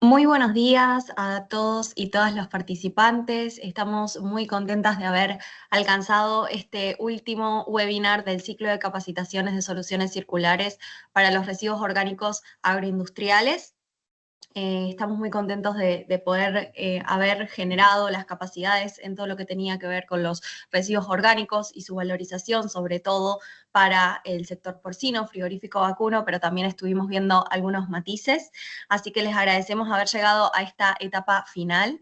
Muy buenos días a todos y todas los participantes. Estamos muy contentas de haber alcanzado este último webinar del ciclo de capacitaciones de soluciones circulares para los residuos orgánicos agroindustriales. Estamos muy contentos de poder haber generado las capacidades en todo lo que tenía que ver con los residuos orgánicos y su valorización, sobre todo para el sector porcino, frigorífico, vacuno, pero también estuvimos viendo algunos matices. Así que les agradecemos haber llegado a esta etapa final.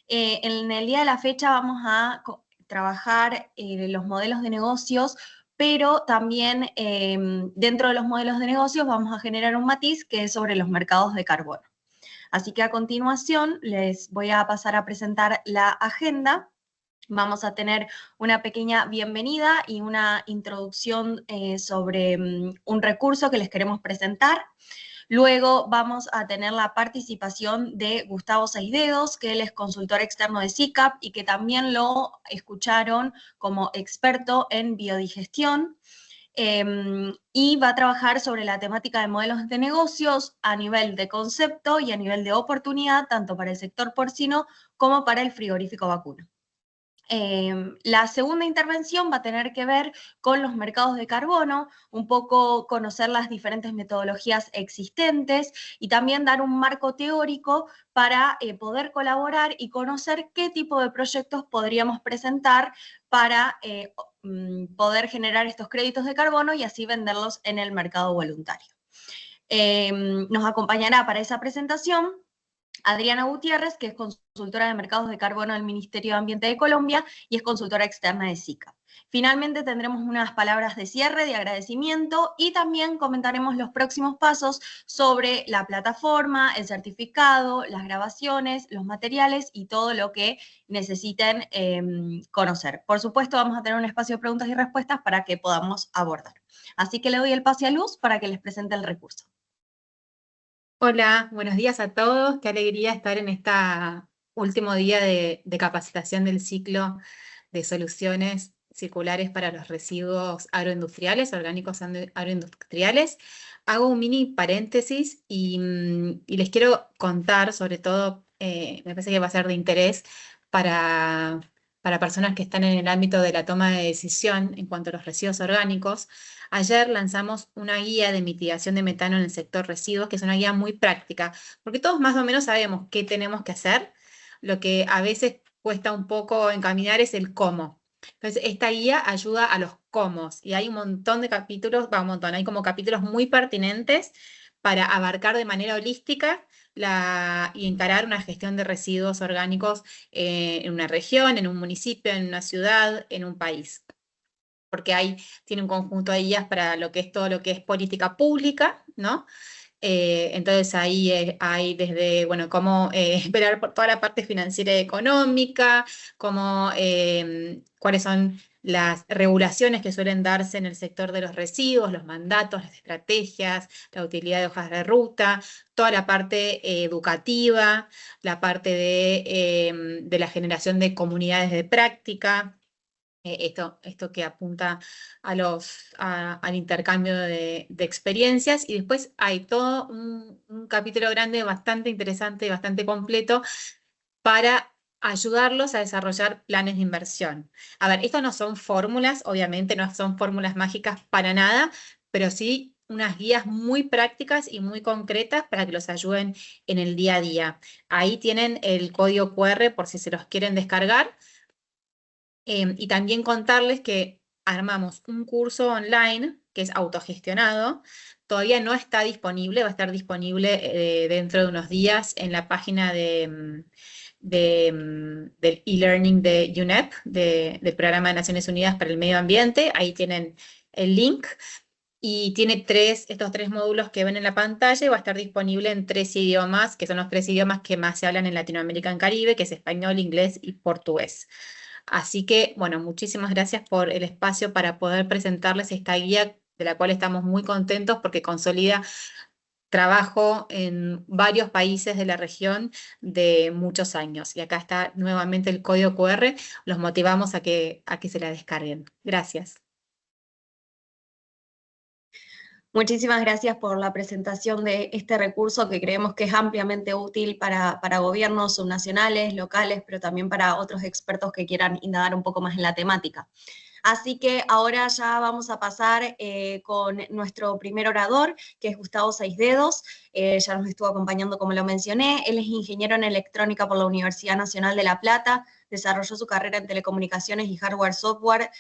En el día de la fecha vamos a trabajar los modelos de negocios, pero también dentro de los modelos de negocios vamos a generar un matiz que es sobre los mercados de carbono. Así que a continuación les voy a pasar a presentar la agenda. Vamos a tener una pequeña bienvenida y una introducción sobre un recurso que les queremos presentar. Luego vamos a tener la participación de Gustavo Seisdedos, que él es consultor externo de SICAP y que también lo escucharon como experto en biodigestión. Y va a trabajar sobre la temática de modelos de negocios a nivel de concepto y a nivel de oportunidad, tanto para el sector porcino como para el frigorífico vacuno. La segunda intervención va a tener que ver con los mercados de carbono, un poco conocer las diferentes metodologías existentes y también dar un marco teórico para poder colaborar y conocer qué tipo de proyectos podríamos presentar para poder generar estos créditos de carbono y así venderlos en el mercado voluntario. Nos acompañará para esa presentación Adriana Gutiérrez, que es consultora de mercados de carbono del Ministerio de Ambiente de Colombia y es consultora externa de SICAP. Finalmente tendremos unas palabras de cierre, de agradecimiento y también comentaremos los próximos pasos sobre la plataforma, el certificado, las grabaciones, los materiales y todo lo que necesiten conocer. Por supuesto, vamos a tener un espacio de preguntas y respuestas para que podamos abordar. Así que le doy el pase a Luz para que les presente el recurso. Hola, buenos días a todos. Qué alegría estar en este último día de capacitación del ciclo de soluciones circulares para los residuos agroindustriales, orgánicos agroindustriales. Hago un mini paréntesis y les quiero contar, sobre todo, me parece que va a ser de interés para, para personas que están en el ámbito de la toma de decisión en cuanto a los residuos orgánicos. Ayer lanzamos una guía de mitigación de metano en el sector residuos, que es una guía muy práctica, porque todos más o menos sabemos qué tenemos que hacer. Lo que a veces cuesta un poco encaminar es el cómo. Entonces, esta guía ayuda a los cómo, y hay un montón de capítulos, hay como capítulos muy pertinentes para abarcar de manera holística y encarar una gestión de residuos orgánicos en una región, en un municipio, en una ciudad, en un país, porque tiene un conjunto de guías para lo que es todo lo que es política pública, ¿no? Entonces ahí hay desde, bueno, cómo velar por toda la parte financiera y económica, cuáles son las regulaciones que suelen darse en el sector de los residuos, los mandatos, las estrategias, la utilidad de hojas de ruta, toda la parte educativa, la parte de la generación de comunidades de práctica. Esto que apunta al intercambio de experiencias, y después hay todo un capítulo grande bastante interesante y bastante completo para ayudarlos a desarrollar planes de inversión. A ver, esto no son fórmulas, obviamente no son fórmulas mágicas para nada, pero sí unas guías muy prácticas y muy concretas para que los ayuden en el día a día. Ahí tienen el código QR por si se los quieren descargar. Y también contarles que armamos un curso online que es autogestionado. Todavía no está disponible, va a estar disponible dentro de unos días en la página del e-learning de UNEP, del Programa de Naciones Unidas para el Medio Ambiente. Ahí tienen el link. Y tiene estos tres módulos que ven en la pantalla, y va a estar disponible en 3 idiomas, que son los 3 idiomas que más se hablan en Latinoamérica y Caribe, que es español, inglés y portugués. Así que, bueno, muchísimas gracias por el espacio para poder presentarles esta guía, de la cual estamos muy contentos porque consolida trabajo en varios países de la región de muchos años. Y acá está nuevamente el código QR, los motivamos a que se la descarguen. Gracias. Muchísimas gracias por la presentación de este recurso que creemos que es ampliamente útil para gobiernos subnacionales, locales, pero también para otros expertos que quieran indagar un poco más en la temática. Así que ahora ya vamos a pasar con nuestro primer orador, que es Gustavo Seisdedos. Ya nos estuvo acompañando, como lo mencioné. Él es ingeniero en electrónica por la Universidad Nacional de La Plata. Desarrolló su carrera en telecomunicaciones y hardware software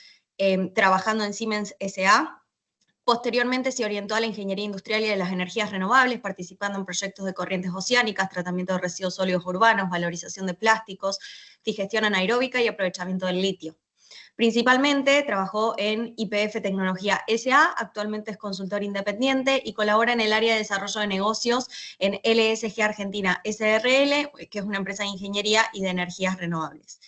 trabajando en Siemens SA. Posteriormente se orientó a la ingeniería industrial y de las energías renovables, participando en proyectos de corrientes oceánicas, tratamiento de residuos sólidos urbanos, valorización de plásticos, digestión anaeróbica y aprovechamiento del litio. Principalmente trabajó en YPF Tecnología SA, actualmente es consultor independiente y colabora en el área de desarrollo de negocios en LSG Argentina SRL, que es una empresa de ingeniería y de energías renovables.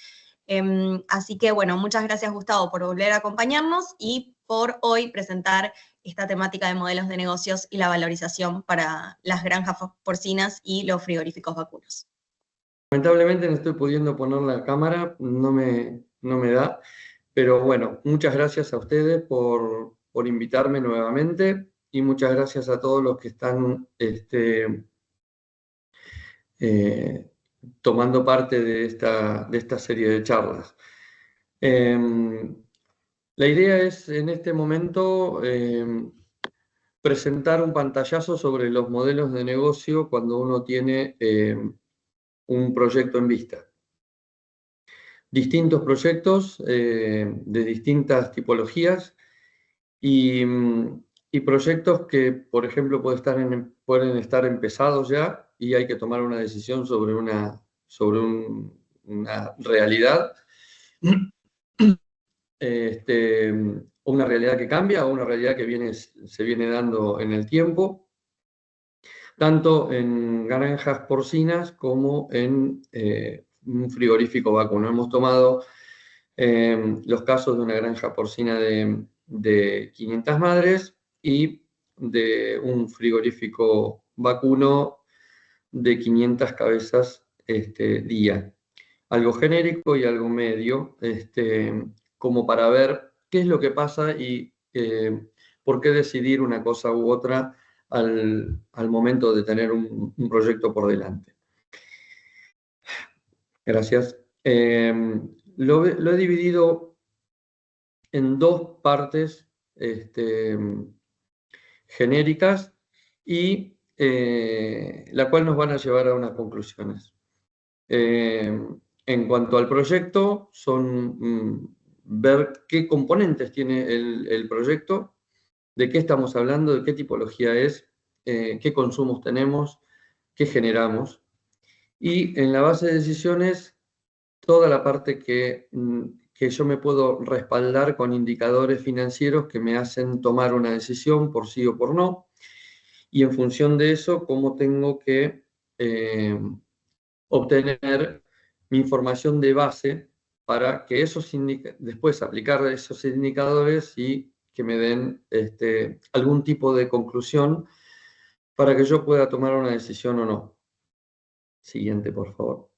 Así que bueno, muchas gracias Gustavo por volver a acompañarnos y por hoy presentar esta temática de modelos de negocios y la valorización para las granjas porcinas y los frigoríficos vacunos. Lamentablemente no estoy pudiendo poner la cámara, no me da, pero bueno, muchas gracias a ustedes por invitarme nuevamente y muchas gracias a todos los que están tomando parte de esta serie de charlas. La idea es en este momento presentar un pantallazo sobre los modelos de negocio cuando uno tiene un proyecto en vista. Distintos proyectos de distintas tipologías y proyectos que, por ejemplo, pueden estar empezados ya y hay que tomar una decisión sobre una realidad, una realidad que cambia o una realidad que se viene dando en el tiempo, tanto en granjas porcinas como en un frigorífico vacuno. Hemos tomado los casos de una granja porcina de 500 madres y de un frigorífico vacuno de 500 cabezas día. Algo genérico y algo medio, como para ver qué es lo que pasa y por qué decidir una cosa u otra al momento de tener un proyecto por delante. Gracias. Lo he dividido en dos partes genéricas y la cual nos van a llevar a unas conclusiones. En cuanto al proyecto, son ver qué componentes tiene el proyecto, de qué estamos hablando, de qué tipología es, qué consumos tenemos, qué generamos. Y en la base de decisiones, toda la parte que yo me puedo respaldar con indicadores financieros que me hacen tomar una decisión por sí o por no. Y en función de eso, cómo tengo que obtener mi información de base para que después aplicar esos indicadores y que me den algún tipo de conclusión para que yo pueda tomar una decisión o no. Siguiente, por favor.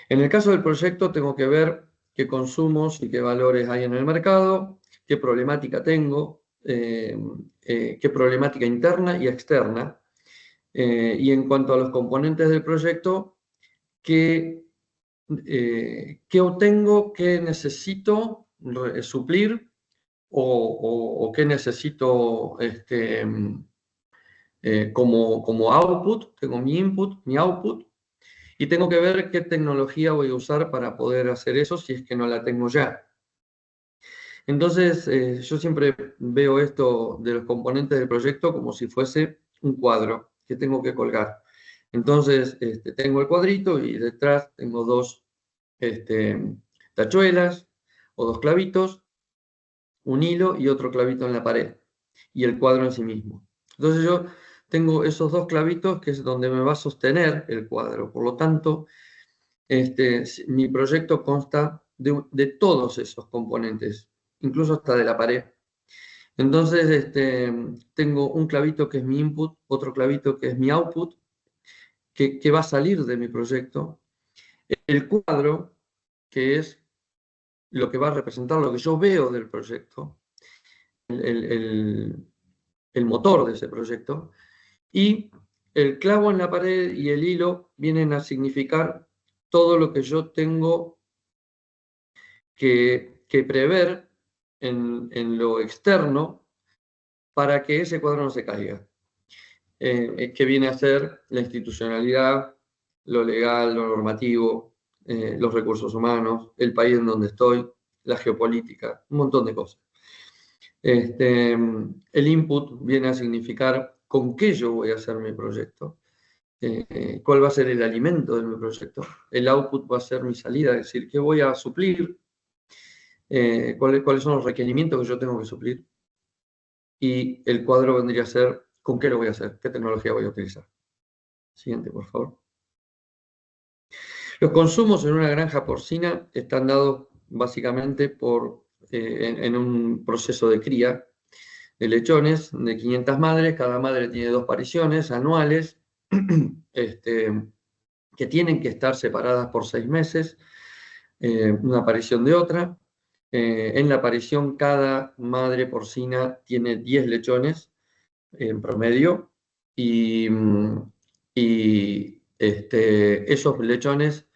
En el caso del proyecto tengo que ver qué consumos y qué valores hay en el mercado, qué problemática tengo, qué problemática interna y externa. Y en cuanto a los componentes del proyecto, qué obtengo, qué necesito suplir o qué necesito como output. Tengo mi input, mi output, y tengo que ver qué tecnología voy a usar para poder hacer eso si es que no la tengo ya. Entonces, yo siempre veo esto de los componentes del proyecto como si fuese un cuadro que tengo que colgar. Entonces, tengo el cuadrito y detrás tengo dos tachuelas o dos clavitos, un hilo y otro clavito en la pared, y el cuadro en sí mismo. Entonces yo tengo esos dos clavitos que es donde me va a sostener el cuadro. Por lo tanto, mi proyecto consta de todos esos componentes, incluso hasta de la pared. Entonces, tengo un clavito que es mi input, otro clavito que es mi output, que va a salir de mi proyecto. El cuadro, que es lo que va a representar lo que yo veo del proyecto. el motor de ese proyecto, y el clavo en la pared y el hilo vienen a significar todo lo que yo tengo que prever en lo externo para que ese cuadro no se caiga. Que viene a ser la institucionalidad, lo legal, lo normativo, los recursos humanos, el país en donde estoy, la geopolítica, un montón de cosas. El input viene a significar con qué yo voy a hacer mi proyecto, cuál va a ser el alimento de mi proyecto. El output va a ser mi salida, es decir, qué voy a suplir, cuáles son los requerimientos que yo tengo que suplir. Y el cuadro vendría a ser con qué lo voy a hacer, qué tecnología voy a utilizar. Siguiente, por favor. Los consumos en una granja porcina están dados básicamente en un proceso de cría de lechones de 500 madres. Cada madre tiene 2 pariciones anuales que tienen que estar separadas por 6 meses, una parición de otra. En la parición, cada madre porcina tiene 10 lechones en promedio, y esos lechones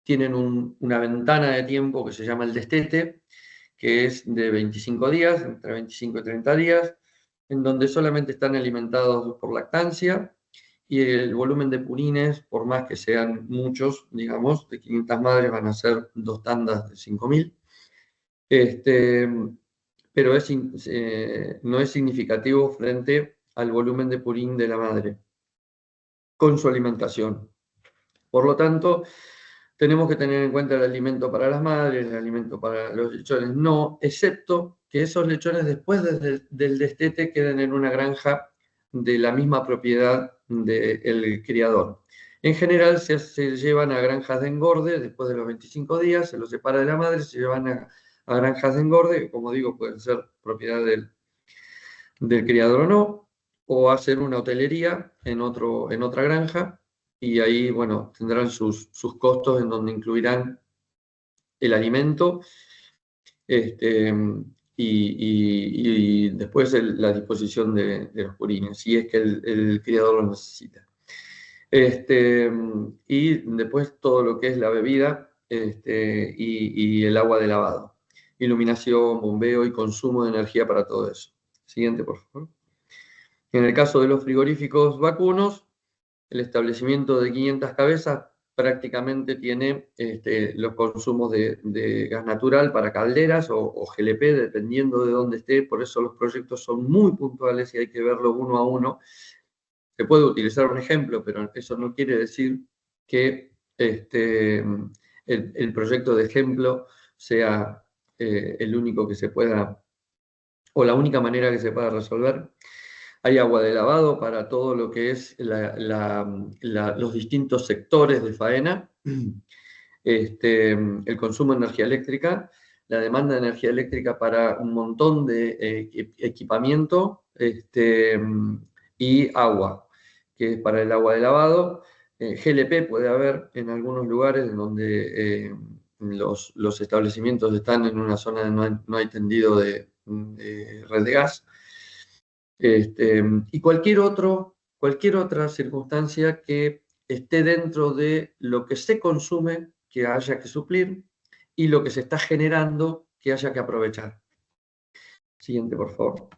tienen una ventana de tiempo que se llama el destete, que es de 25 días, entre 25 y 30 días, en donde solamente están alimentados por lactancia, y el volumen de purines, por más que sean muchos, digamos, de 500 madres van a ser 2 tandas de 5.000, pero no es significativo frente al volumen de purín de la madre con su alimentación. Por lo tanto, tenemos que tener en cuenta el alimento para las madres, el alimento para los lechones no, excepto que esos lechones después del destete queden en una granja de la misma propiedad del criador. En general se llevan a granjas de engorde después de los 25 días, se los separa de la madre, se llevan a granjas de engorde, que como digo pueden ser propiedad del criador o no, o hacer una hotelería en otra granja, y ahí, bueno, tendrán sus costos en donde incluirán el alimento y después la disposición de los purines, si es que el criador lo necesita. Y después todo lo que es la bebida y el agua de lavado, iluminación, bombeo y consumo de energía para todo eso. Siguiente, por favor. En el caso de los frigoríficos vacunos, el establecimiento de 500 cabezas prácticamente tiene los consumos de gas natural para calderas o GLP, dependiendo de dónde esté. Por eso los proyectos son muy puntuales y hay que verlo uno a uno. Se puede utilizar un ejemplo, pero eso no quiere decir que el proyecto de ejemplo sea el único que se pueda, o la única manera que se pueda resolver. Hay agua de lavado para todo lo que es los distintos sectores de faena, el consumo de energía eléctrica, la demanda de energía eléctrica para un montón de equipamiento, y agua, que es para el agua de lavado. GLP puede haber en algunos lugares en donde los establecimientos están en una zona donde no hay tendido de red de gas. Y cualquier otra circunstancia que esté dentro de lo que se consume que haya que suplir y lo que se está generando que haya que aprovechar. Siguiente, por favor.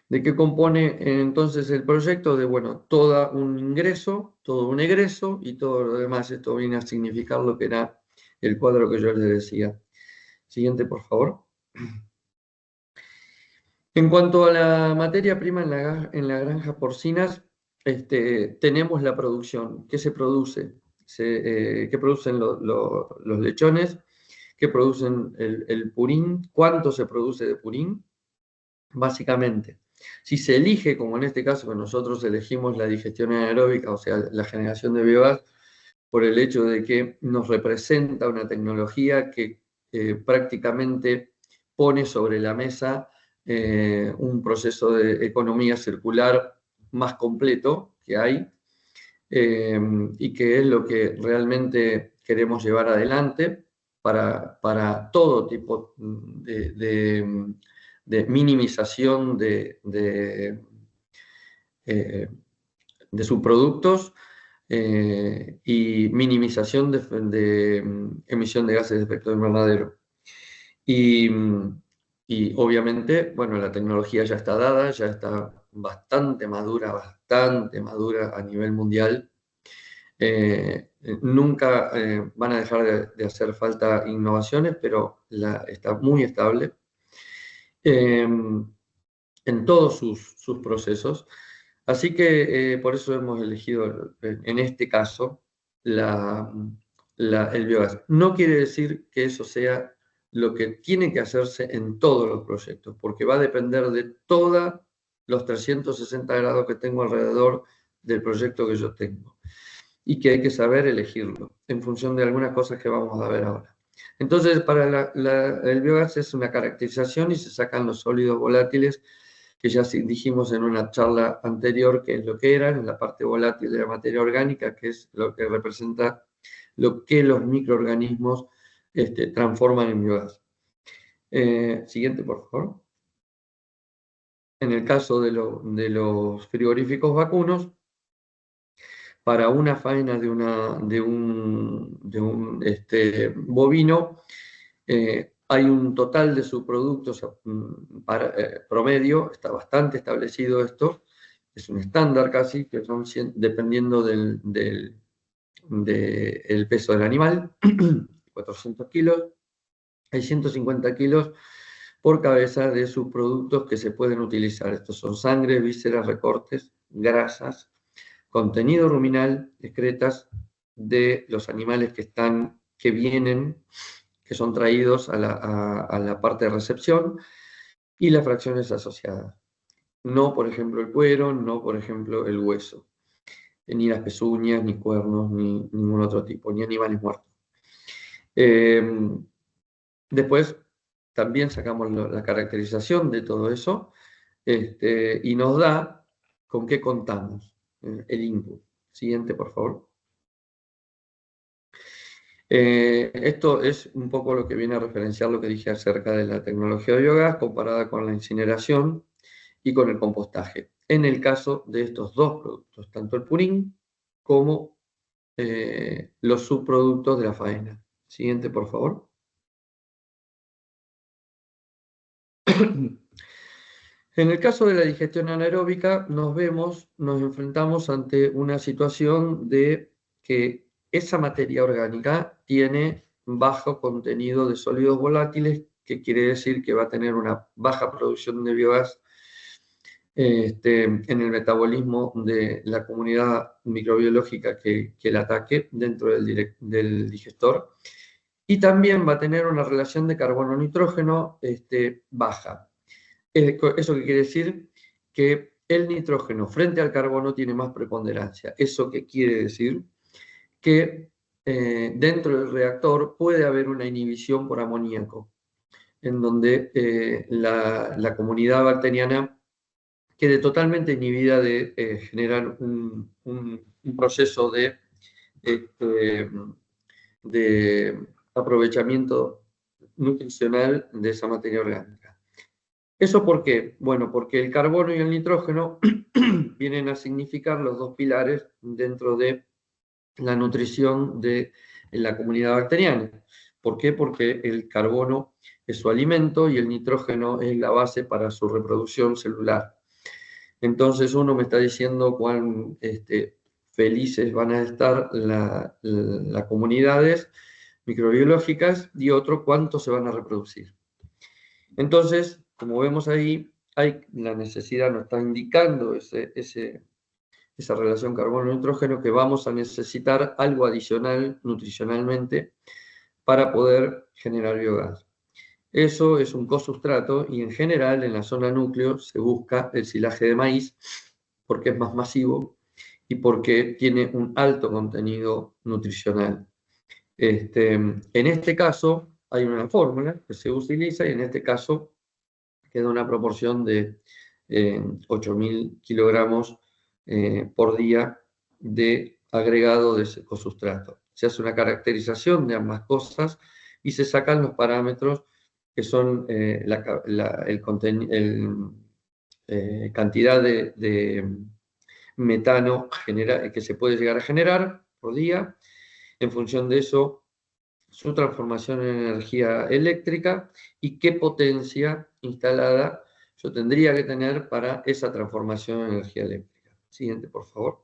¿De qué compone entonces el proyecto? De, bueno, todo un ingreso, todo un egreso y todo lo demás. Esto viene a significar lo que era el cuadro que yo les decía. Siguiente, por favor. En cuanto a la materia prima en la granja porcinas, tenemos la producción. ¿Qué se produce? ¿Qué producen los lechones? ¿Qué producen el purín? ¿Cuánto se produce de purín? Básicamente, si se elige, como en este caso que nosotros elegimos la digestión anaeróbica, o sea, la generación de biogás, por el hecho de que nos representa una tecnología que prácticamente pone sobre la mesa un proceso de economía circular más completo que hay, y que es lo que realmente queremos llevar adelante. para todo tipo de minimización de subproductos y minimización de emisión de gases de efecto invernadero. Y obviamente, bueno, la tecnología ya está dada, ya está bastante madura a nivel mundial. Nunca van a dejar de hacer falta innovaciones, pero está muy estable en todos sus procesos. Así que por eso hemos elegido en este caso el biogás. No quiere decir que eso sea lo que tiene que hacerse en todos los proyectos, porque va a depender de todos los 360 grados que tengo alrededor del proyecto que yo tengo, y que hay que saber elegirlo en función de algunas cosas que vamos a ver ahora. Entonces, para el biogás es una caracterización y se sacan los sólidos volátiles, que ya dijimos en una charla anterior que es lo que eran, la parte volátil de la materia orgánica, que es lo que representa lo que los microorganismos transforman en biogás. Siguiente, por favor. En el caso de los frigoríficos vacunos, para una faena de un bovino, hay un total de subproductos promedio, está bastante establecido esto, es un estándar casi, que son dependiendo del peso del animal, 400 kilos, hay 150 kilos por cabeza de subproductos que se pueden utilizar. Estos son sangre, vísceras, recortes, grasas, contenido ruminal, excretas de los animales que vienen, que son traídos a la parte de recepción, y las fracciones asociadas. No, por ejemplo, el cuero, no, por ejemplo, el hueso, ni las pezuñas, ni cuernos, ni ningún otro tipo, ni animales muertos. Después también sacamos la caracterización de todo eso y nos da con qué contamos el input. Siguiente, por favor. Esto es un poco lo que viene a referenciar lo que dije acerca de la tecnología de biogás comparada con la incineración y con el compostaje. En el caso de estos dos productos, tanto el purín como los subproductos de la faena. Siguiente, por favor. En el caso de la digestión anaeróbica, nos enfrentamos ante una situación de que esa materia orgánica tiene bajo contenido de sólidos volátiles, que quiere decir que va a tener una baja producción de biogás en el metabolismo de la comunidad microbiológica que la ataque dentro del digestor, y también va a tener una relación de carbono-nitrógeno baja. ¿Eso qué quiere decir? Que el nitrógeno frente al carbono tiene más preponderancia. ¿Eso qué quiere decir? Que dentro del reactor puede haber una inhibición por amoníaco, en donde la comunidad bacteriana quede totalmente inhibida de generar un proceso de aprovechamiento nutricional de esa materia orgánica. ¿Eso por qué? Bueno, porque el carbono y el nitrógeno vienen a significar los dos pilares dentro de la nutrición de la comunidad bacteriana. ¿Por qué? Porque el carbono es su alimento y el nitrógeno es la base para su reproducción celular. Entonces uno me está diciendo cuán felices van a estar las comunidades microbiológicas, y otro cuánto se van a reproducir. Entonces, como vemos ahí, la necesidad, nos está indicando esa relación carbono-nitrógeno, que vamos a necesitar algo adicional nutricionalmente para poder generar biogás. Eso es un cosustrato, y en general en la zona núcleo se busca el silaje de maíz porque es más masivo y porque tiene un alto contenido nutricional. En este caso hay una fórmula que se utiliza, y en este caso queda una proporción de 8.000 kilogramos por día de agregado de ese cosustrato. Se hace una caracterización de ambas cosas y se sacan los parámetros que son cantidad de metano que se puede llegar a generar por día. En función de eso, su transformación en energía eléctrica y qué potencia instalada yo tendría que tener para esa transformación en energía eléctrica. Siguiente, por favor.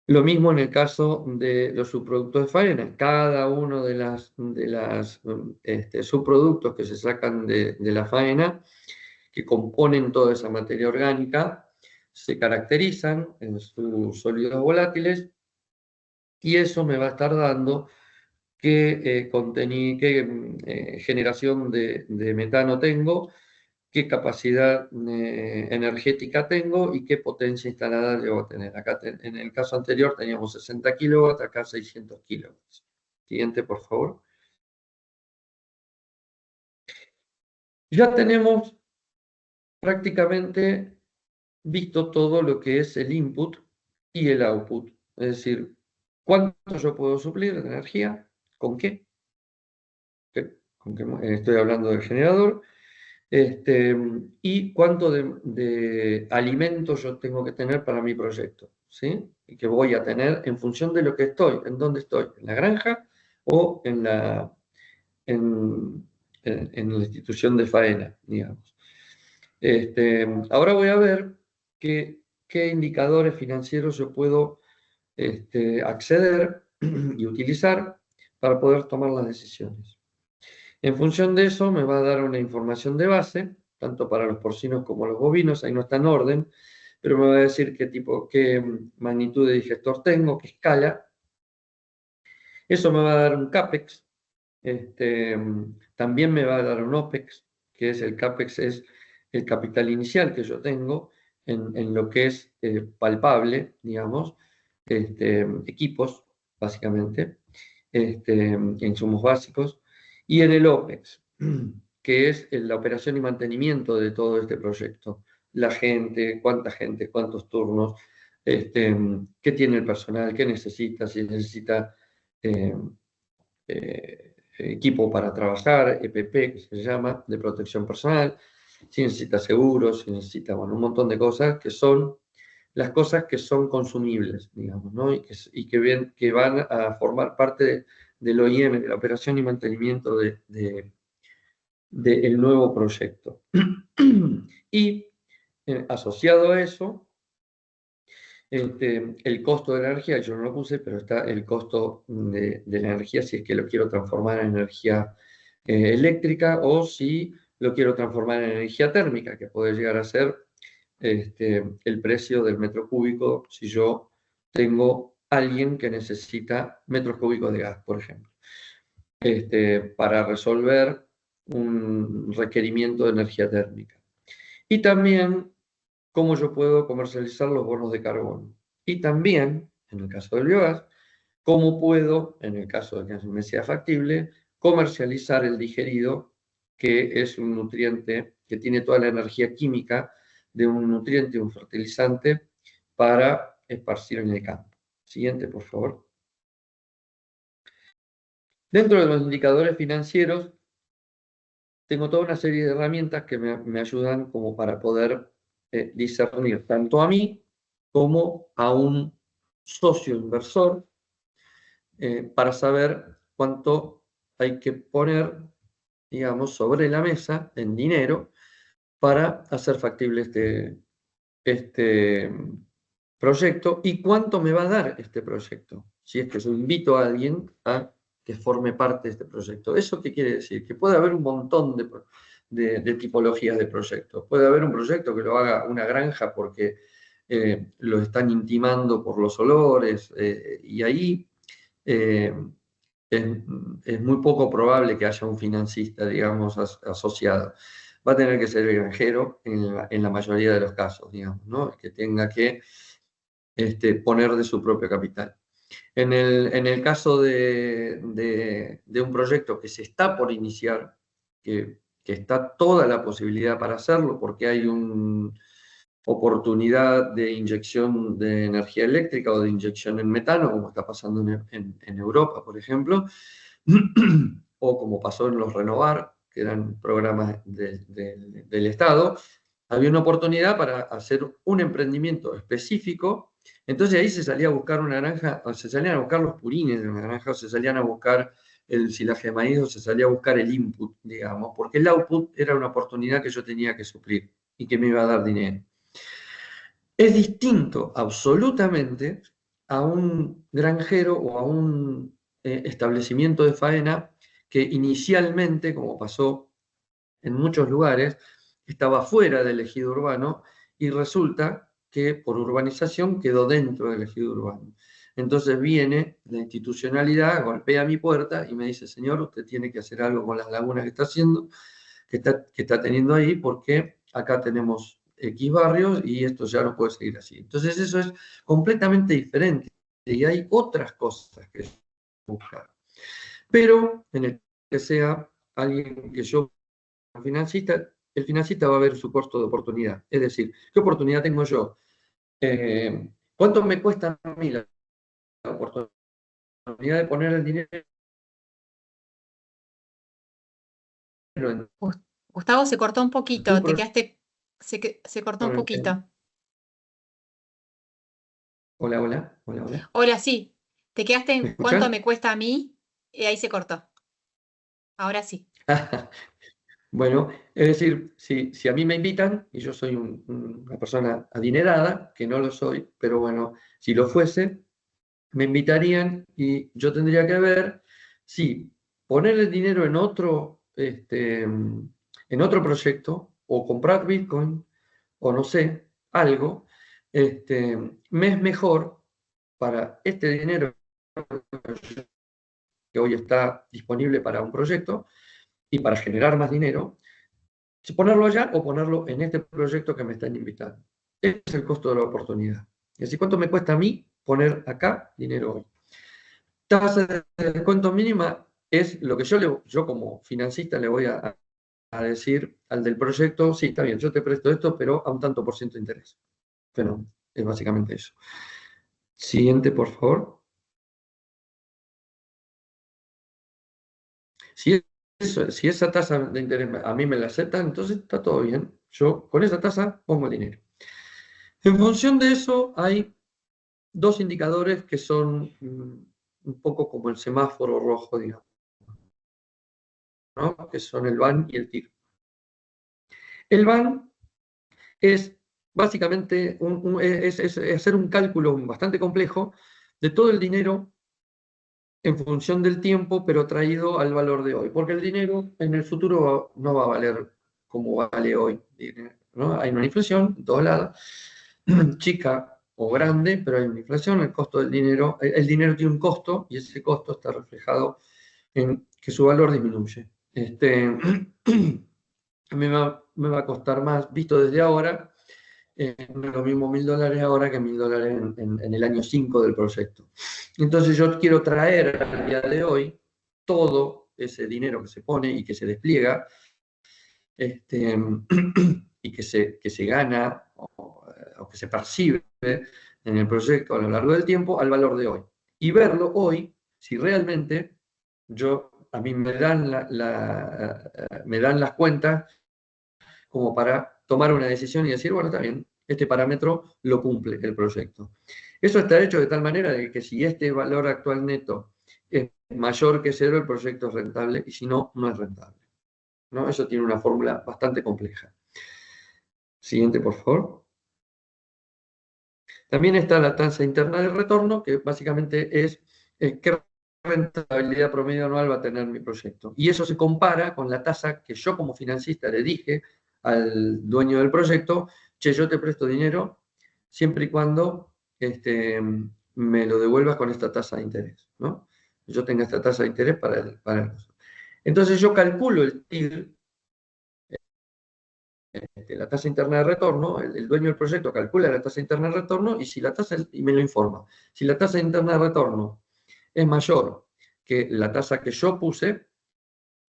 Lo mismo en el caso de los subproductos de faena. Cada uno de las subproductos que se sacan de la faena, que componen toda esa materia orgánica, se caracterizan en sus sólidos volátiles y eso me va a estar dando qué generación de metano tengo, qué capacidad energética tengo y qué potencia instalada debo a tener. Acá en el caso anterior teníamos 60 kilowatts, acá 600 kilowatts. Siguiente, por favor. Ya tenemos prácticamente visto todo lo que es el input y el output. Es decir, cuánto yo puedo suplir de energía, con qué. Estoy hablando del generador. Y cuánto de alimentos yo tengo que tener para mi proyecto, ¿sí? Y que voy a tener en función de lo que estoy, en dónde estoy, en la granja o en la institución de faena, digamos. Ahora voy a ver qué indicadores financieros yo puedo acceder y utilizar para poder tomar las decisiones. En función de eso me va a dar una información de base, tanto para los porcinos como los bovinos, ahí no está en orden, pero me va a decir qué magnitud de digestor tengo, qué escala. Eso me va a dar un CAPEX, también me va a dar un OPEX, que es el CAPEX, es el capital inicial que yo tengo en lo que es palpable, digamos, equipos, básicamente, insumos básicos, y en el OPEX, que es la operación y mantenimiento de todo este proyecto. La gente, cuánta gente, cuántos turnos, qué tiene el personal, qué necesita, si necesita equipo para trabajar, EPP, que se llama, de protección personal, si necesita seguros, si necesita, bueno, un montón de cosas que son las cosas que son consumibles, digamos, ¿no? Y que van a formar parte del OIM, de la operación y mantenimiento del nuevo proyecto. Y asociado a eso, el costo de la energía, yo no lo puse, pero está el costo de la energía si es que lo quiero transformar en energía eléctrica o si lo quiero transformar en energía térmica, que puede llegar a ser el precio del metro cúbico si yo tengo alguien que necesita metros cúbicos de gas, por ejemplo, para resolver un requerimiento de energía térmica. Y también cómo yo puedo comercializar los bonos de carbono. Y también, en el caso del biogás, cómo puedo, en el caso de que me sea factible, comercializar el digerido, que es un nutriente que tiene toda la energía química de un nutriente, un fertilizante, para esparcir en el campo. Siguiente, por favor. Dentro de los indicadores financieros, tengo toda una serie de herramientas que me ayudan como para poder discernir tanto a mí como a un socio inversor para saber cuánto hay que poner, digamos, sobre la mesa en dinero para hacer factible este proyecto y cuánto me va a dar este proyecto. Si es que yo invito a alguien a que forme parte de este proyecto. ¿Eso qué quiere decir? Que puede haber un montón de tipologías de proyectos. Puede haber un proyecto que lo haga una granja porque lo están intimando por los olores y ahí es muy poco probable que haya un financista, digamos, asociado. Va a tener que ser el granjero en la mayoría de los casos, digamos, ¿no? Que tenga que poner de su propio capital. En el caso de un proyecto que se está por iniciar, que está toda la posibilidad para hacerlo, porque hay oportunidad de inyección de energía eléctrica o de inyección en metano, como está pasando en Europa, por ejemplo, o como pasó en los Renovar, que eran programas del Estado, había una oportunidad para hacer un emprendimiento específico. Entonces ahí se salía a buscar una naranja, o se salían a buscar los purines de la naranja, o se salían a buscar el silaje de maíz, o se salía a buscar el input, digamos, porque el output era una oportunidad que yo tenía que suplir y que me iba a dar dinero. Es distinto absolutamente a un granjero o a un establecimiento de faena que inicialmente, como pasó en muchos lugares, estaba fuera del ejido urbano y resulta que por urbanización quedó dentro del ejido urbano. Entonces viene la institucionalidad, golpea mi puerta y me dice, señor, usted tiene que hacer algo con las lagunas que está haciendo, que está teniendo ahí, porque acá tenemos X barrios y esto ya no puede seguir así. Entonces eso es completamente diferente y hay otras cosas que buscar. Pero en el que sea alguien que yo financista, el financista va a ver su costo de oportunidad. Es decir, ¿qué oportunidad tengo yo? ¿Cuánto me cuesta a mí la oportunidad de poner el dinero en Gustavo, se cortó un poquito, tu te quedaste, se cortó un proyecto? poquito. Hola, hola, hola, hola. Hola, sí, te quedaste ¿Me en cuánto me escuchan? cuesta a mí, y ahí se cortó. Ahora sí. Bueno, es decir, si a mí me invitan, y yo soy una persona adinerada, que no lo soy, pero bueno, si lo fuese, me invitarían y yo tendría que ver si poner el dinero en otro proyecto, o comprar Bitcoin, o no sé, algo, me es mejor para este dinero que hoy está disponible para un proyecto y para generar más dinero, si ponerlo allá o ponerlo en este proyecto que me están invitando. Ese es el costo de la oportunidad. Y así, ¿cuánto me cuesta a mí poner acá dinero hoy? Tasa de descuento mínima es lo que yo como financista le voy a decir al del proyecto, sí, está bien, yo te presto esto, pero a un tanto por ciento de interés. Pero es básicamente eso. Siguiente, por favor. Si esa tasa de interés a mí me la aceptan, entonces está todo bien. Yo con esa tasa pongo el dinero. En función de eso hay dos indicadores que son un poco como el semáforo rojo, digamos, ¿no? Que son el BAN y el TIR. El BAN es básicamente es hacer un cálculo bastante complejo de todo el dinero en función del tiempo, pero traído al valor de hoy, porque el dinero en el futuro no va a valer como vale hoy, ¿no? Hay una inflación en todos lados, chica o grande, pero hay una inflación, el costo del dinero, el dinero tiene un costo y ese costo está reflejado en que su valor disminuye. A mí me va a costar más, visto desde ahora, no es lo mismo $1000 ahora que $1000 en el año 5 del proyecto. Entonces yo quiero traer al día de hoy todo ese dinero que se pone y que se despliega y que se gana o que se percibe en el proyecto a lo largo del tiempo al valor de hoy. Y verlo hoy, si realmente a mí me dan, me dan las cuentas como para tomar una decisión y decir, bueno, está bien, este parámetro lo cumple el proyecto. Eso está hecho de tal manera de que si este valor actual neto es mayor que cero, el proyecto es rentable, y si no, no es rentable, ¿no? Eso tiene una fórmula bastante compleja. Siguiente, por favor. También está la tasa interna de retorno, que básicamente es qué rentabilidad promedio anual va a tener mi proyecto. Y eso se compara con la tasa que yo como financista le dije al dueño del proyecto: che, yo te presto dinero siempre y cuando me lo devuelvas con esta tasa de interés, ¿no? Yo tenga esta tasa de interés para entonces yo calculo el TIR, la tasa interna de retorno, el dueño del proyecto calcula la tasa interna de retorno y me lo informa. Si la tasa interna de retorno es mayor que la tasa que yo puse,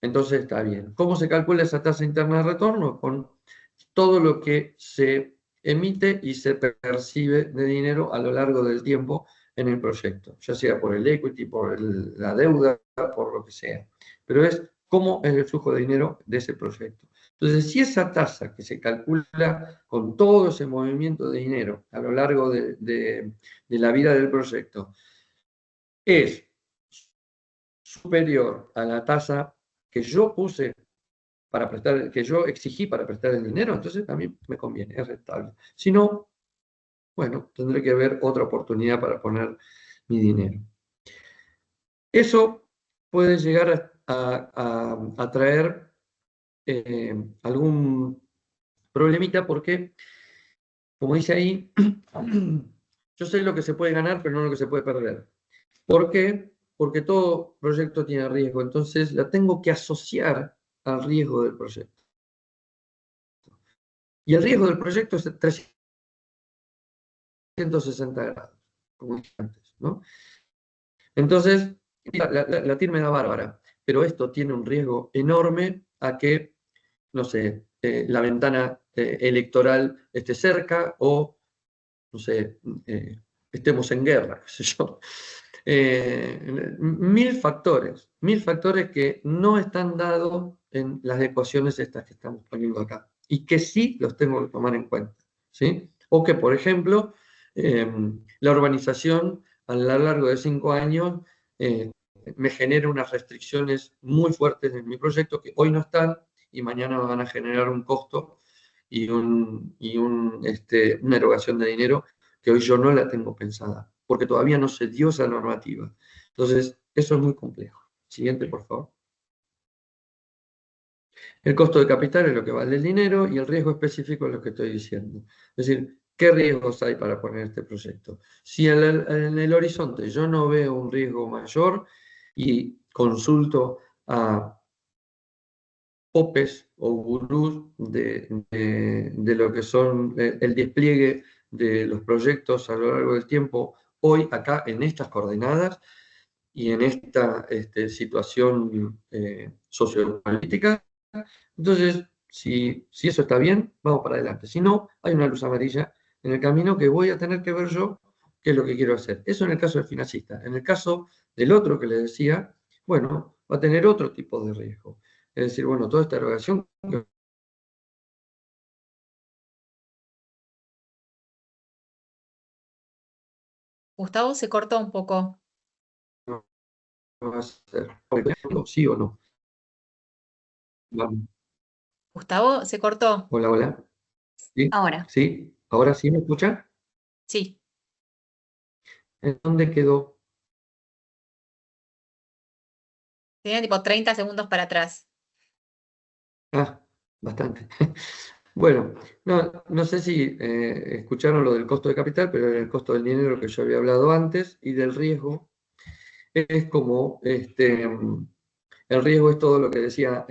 entonces está bien. ¿Cómo se calcula esa tasa interna de retorno? Con todo lo que se emite y se percibe de dinero a lo largo del tiempo en el proyecto, ya sea por el equity, por la deuda, por lo que sea. Pero es cómo es el flujo de dinero de ese proyecto. Entonces, si esa tasa que se calcula con todo ese movimiento de dinero a lo largo de la vida del proyecto es superior a la tasa que yo puse para prestar, que yo exigí para prestar el dinero, entonces a mí me conviene, es rentable. Si no, bueno, tendré que ver otra oportunidad para poner mi dinero. Eso puede llegar a traer algún problemita porque, como dice ahí, yo sé lo que se puede ganar, pero no lo que se puede perder. ¿Por qué? Porque todo proyecto tiene riesgo, entonces la tengo que asociar al riesgo del proyecto. Y el riesgo del proyecto es 360 grados, como dije antes, ¿no? Entonces, la TIR me da bárbara, pero esto tiene un riesgo enorme a que, no sé, la ventana electoral esté cerca o, no sé, estemos en guerra, qué sé yo. Mil factores que no están dados en las ecuaciones estas que estamos poniendo acá y que sí los tengo que tomar en cuenta, ¿sí? O que, por ejemplo, la urbanización a lo largo de 5 años me genera unas restricciones muy fuertes en mi proyecto que hoy no están y mañana van a generar un costo y una erogación de dinero que hoy yo no la tengo pensada, porque todavía no se dio esa normativa. Entonces, eso es muy complejo. Siguiente, por favor. El costo de capital es lo que vale el dinero y el riesgo específico es lo que estoy diciendo. Es decir, ¿qué riesgos hay para poner este proyecto? Si en el horizonte yo no veo un riesgo mayor y consulto a popes o gurús de lo que son el despliegue de los proyectos a lo largo del tiempo, hoy acá en estas coordenadas y en esta situación sociopolítica. Entonces, si eso está bien, vamos para adelante. Si no, hay una luz amarilla en el camino que voy a tener que ver yo qué es lo que quiero hacer. Eso en el caso del financista. En el caso del otro que le decía, bueno, va a tener otro tipo de riesgo. Es decir, bueno, toda esta erogación que Gustavo se cortó un poco. va a ser, sí o no. Vamos. Gustavo se cortó. Hola, hola. ¿Sí? Ahora. ¿Sí? ¿Ahora sí me escucha? Sí. ¿En dónde quedó? Tenía tipo 30 segundos para atrás. Ah, bastante. Bueno, no sé si escucharon lo del costo de capital, pero era el costo del dinero que yo había hablado antes y del riesgo. Es como, el riesgo es todo lo que decía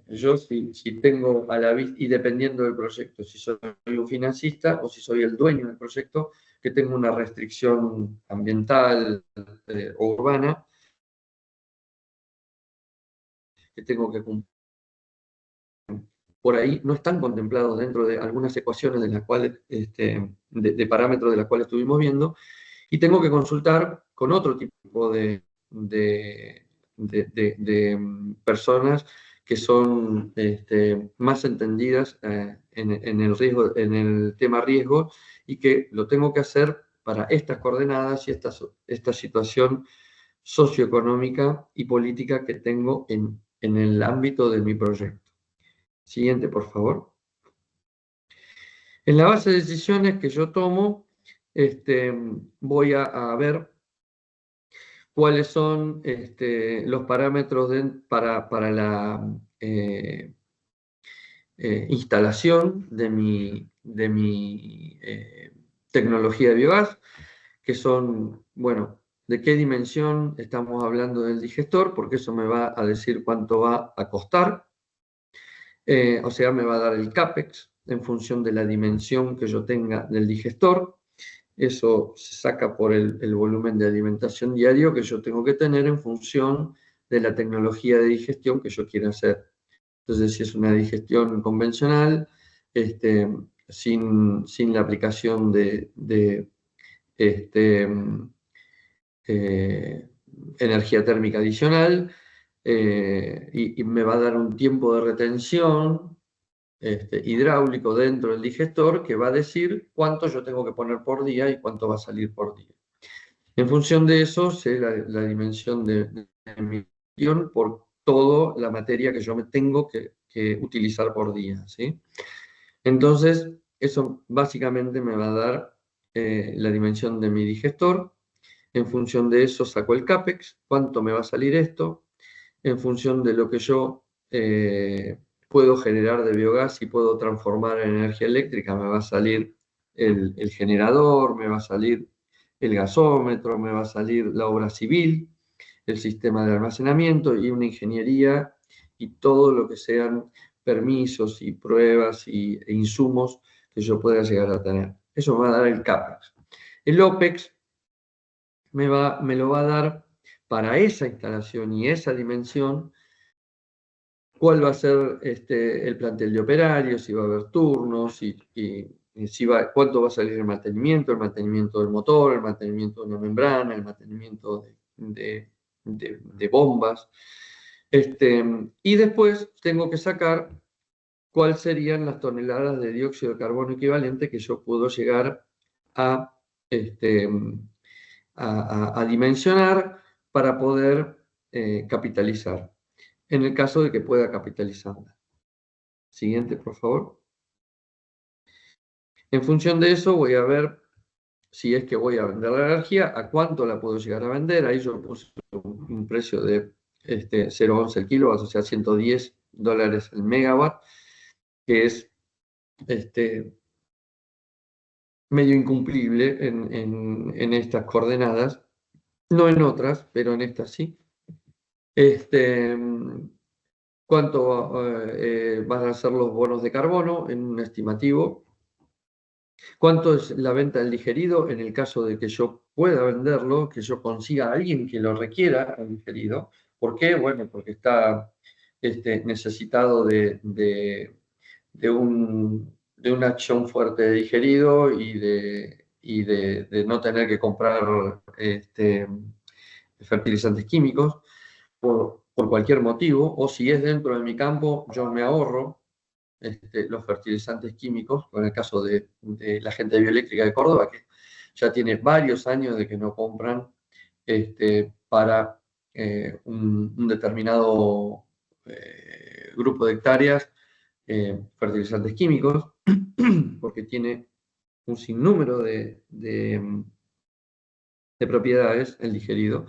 yo, si tengo a la vista, y dependiendo del proyecto, si soy un financista o si soy el dueño del proyecto, que tengo una restricción ambiental o urbana que tengo que cumplir. Por ahí no están contemplados dentro de algunas ecuaciones de las cuales, de parámetros de las cuales estuvimos viendo, y tengo que consultar con otro tipo de personas que son más entendidas en el riesgo, en el tema riesgo, y que lo tengo que hacer para estas coordenadas y esta situación socioeconómica y política que tengo en el ámbito de mi proyecto. Siguiente, por favor. En la base de decisiones que yo tomo, voy a ver cuáles son los parámetros para la instalación de mi tecnología de biogás, que son, bueno, de qué dimensión estamos hablando del digestor, porque eso me va a decir cuánto va a costar. O sea, me va a dar el CAPEX en función de la dimensión que yo tenga del digestor. Eso se saca por el volumen de alimentación diario que yo tengo que tener en función de la tecnología de digestión que yo quiera hacer. Entonces, si es una digestión convencional, sin la aplicación de energía térmica adicional, y me va a dar un tiempo de retención hidráulico dentro del digestor que va a decir cuánto yo tengo que poner por día y cuánto va a salir por día. En función de eso, sé la dimensión de emisión por toda la materia que yo me tengo que utilizar por día, ¿sí? Entonces, eso básicamente me va a dar la dimensión de mi digestor. En función de eso saco el CAPEX, cuánto me va a salir esto. En función de lo que yo puedo generar de biogás y puedo transformar en energía eléctrica, me va a salir el generador, me va a salir el gasómetro, me va a salir la obra civil, el sistema de almacenamiento y una ingeniería y todo lo que sean permisos y pruebas e insumos que yo pueda llegar a tener. Eso me va a dar el CAPEX. El OPEX me lo va a dar para esa instalación y esa dimensión, cuál va a ser el plantel de operarios, si va a haber turnos, y cuánto va a salir el mantenimiento del motor, el mantenimiento de una membrana, el mantenimiento de bombas. Y después tengo que sacar cuáles serían las toneladas de dióxido de carbono equivalente que yo puedo llegar a dimensionar para poder capitalizar, en el caso de que pueda capitalizarla. Siguiente, por favor. En función de eso voy a ver si es que voy a vender la energía, a cuánto la puedo llegar a vender. Ahí yo puse un precio de 0,11 el kilowatt, o sea, $110 el megawatt, que es medio incumplible en estas coordenadas, no en otras, pero en estas sí. ¿Cuánto van a ser los bonos de carbono en un estimativo? ¿Cuánto es la venta del digerido en el caso de que yo pueda venderlo, que yo consiga a alguien que lo requiera, el digerido? ¿Por qué? Bueno, porque está necesitado de una acción fuerte de digerido y de no tener que comprar fertilizantes químicos por cualquier motivo, o si es dentro de mi campo, yo me ahorro los fertilizantes químicos, con el caso de la gente de Bioeléctrica de Córdoba, que ya tiene varios años de que no compran para un determinado grupo de hectáreas fertilizantes químicos, porque tiene un sinnúmero de propiedades el digerido.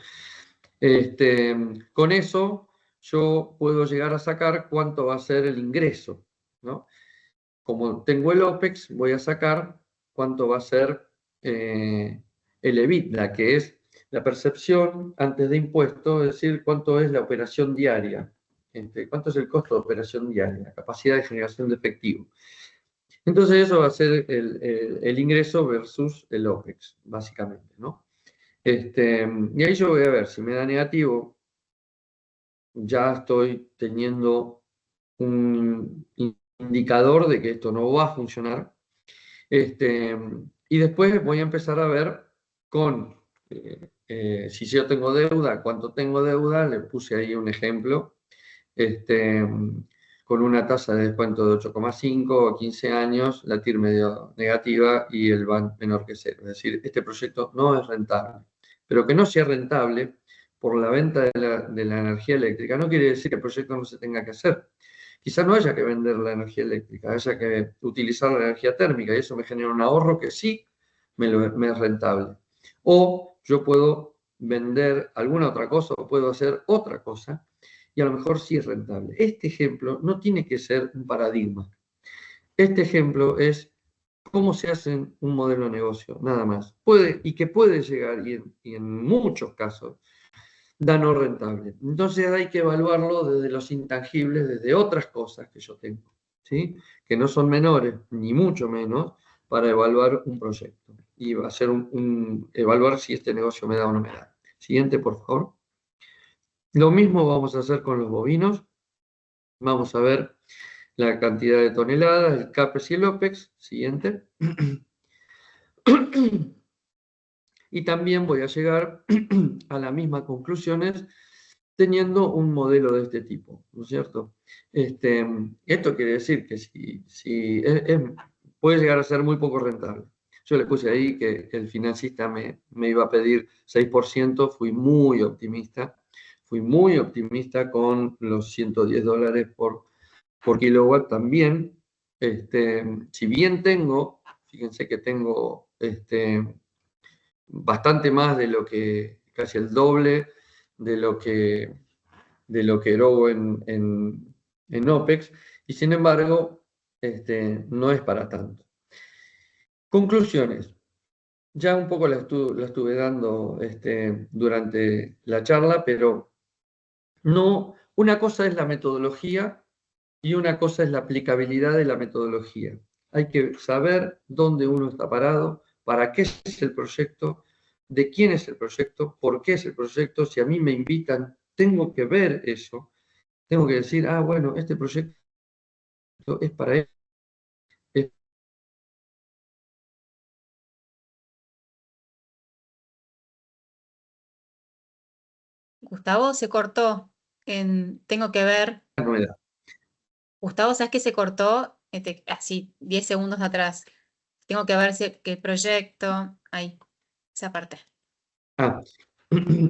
Con eso yo puedo llegar a sacar cuánto va a ser el ingreso, ¿no? Como tengo el OPEX, voy a sacar cuánto va a ser el EBITDA, que es la percepción antes de impuestos, es decir, cuánto es la operación diaria, cuánto es el costo de operación diaria, la capacidad de generación de efectivo. Entonces eso va a ser el ingreso versus el OPEX, básicamente, ¿no? Y ahí yo voy a ver, si me da negativo, ya estoy teniendo un indicador de que esto no va a funcionar. Y después voy a empezar a ver con, si yo tengo deuda, cuánto tengo deuda, le puse ahí un ejemplo, con una tasa de descuento de 8,5 a 15 años, la TIR medio negativa y el BAN menor que cero. Es decir, este proyecto no es rentable. Pero que no sea rentable por la venta de la energía eléctrica no quiere decir que el proyecto no se tenga que hacer. Quizá no haya que vender la energía eléctrica, haya que utilizar la energía térmica y eso me genera un ahorro que sí me es rentable. O yo puedo vender alguna otra cosa o puedo hacer otra cosa y a lo mejor sí es rentable. Este ejemplo no tiene que ser un paradigma. Este ejemplo es cómo se hace un modelo de negocio, nada más. Que puede llegar, y en muchos casos, da no rentable. Entonces hay que evaluarlo desde los intangibles, desde otras cosas que yo tengo, ¿sí? Que no son menores, ni mucho menos, para evaluar un proyecto. Y va a ser evaluar si este negocio me da o no me da. Siguiente, por favor. Lo mismo vamos a hacer con los bovinos. Vamos a ver la cantidad de toneladas, el CAPEX y el OPEX, siguiente. Y también voy a llegar a las mismas conclusiones teniendo un modelo de este tipo, ¿no es cierto? Esto quiere decir que si puede llegar a ser muy poco rentable. Yo le puse ahí que el financista me iba a pedir 6%, fui muy optimista con los $110 por kilowatt también. Si bien tengo, fíjense que tengo bastante más de lo que, casi el doble de lo que erogo en OPEX, y sin embargo, no es para tanto. Conclusiones. Ya un poco la estuve dando durante la charla, pero no, una cosa es la metodología y una cosa es la aplicabilidad de la metodología. Hay que saber dónde uno está parado, para qué es el proyecto, de quién es el proyecto, por qué es el proyecto. Si a mí me invitan, tengo que ver eso. Tengo que decir, ah, bueno, este proyecto es para él. Gustavo se cortó tengo que ver. Novedad. Gustavo, ¿sabes que se cortó así 10 segundos atrás? Tengo que ver qué proyecto. Ahí, esa parte. Ah,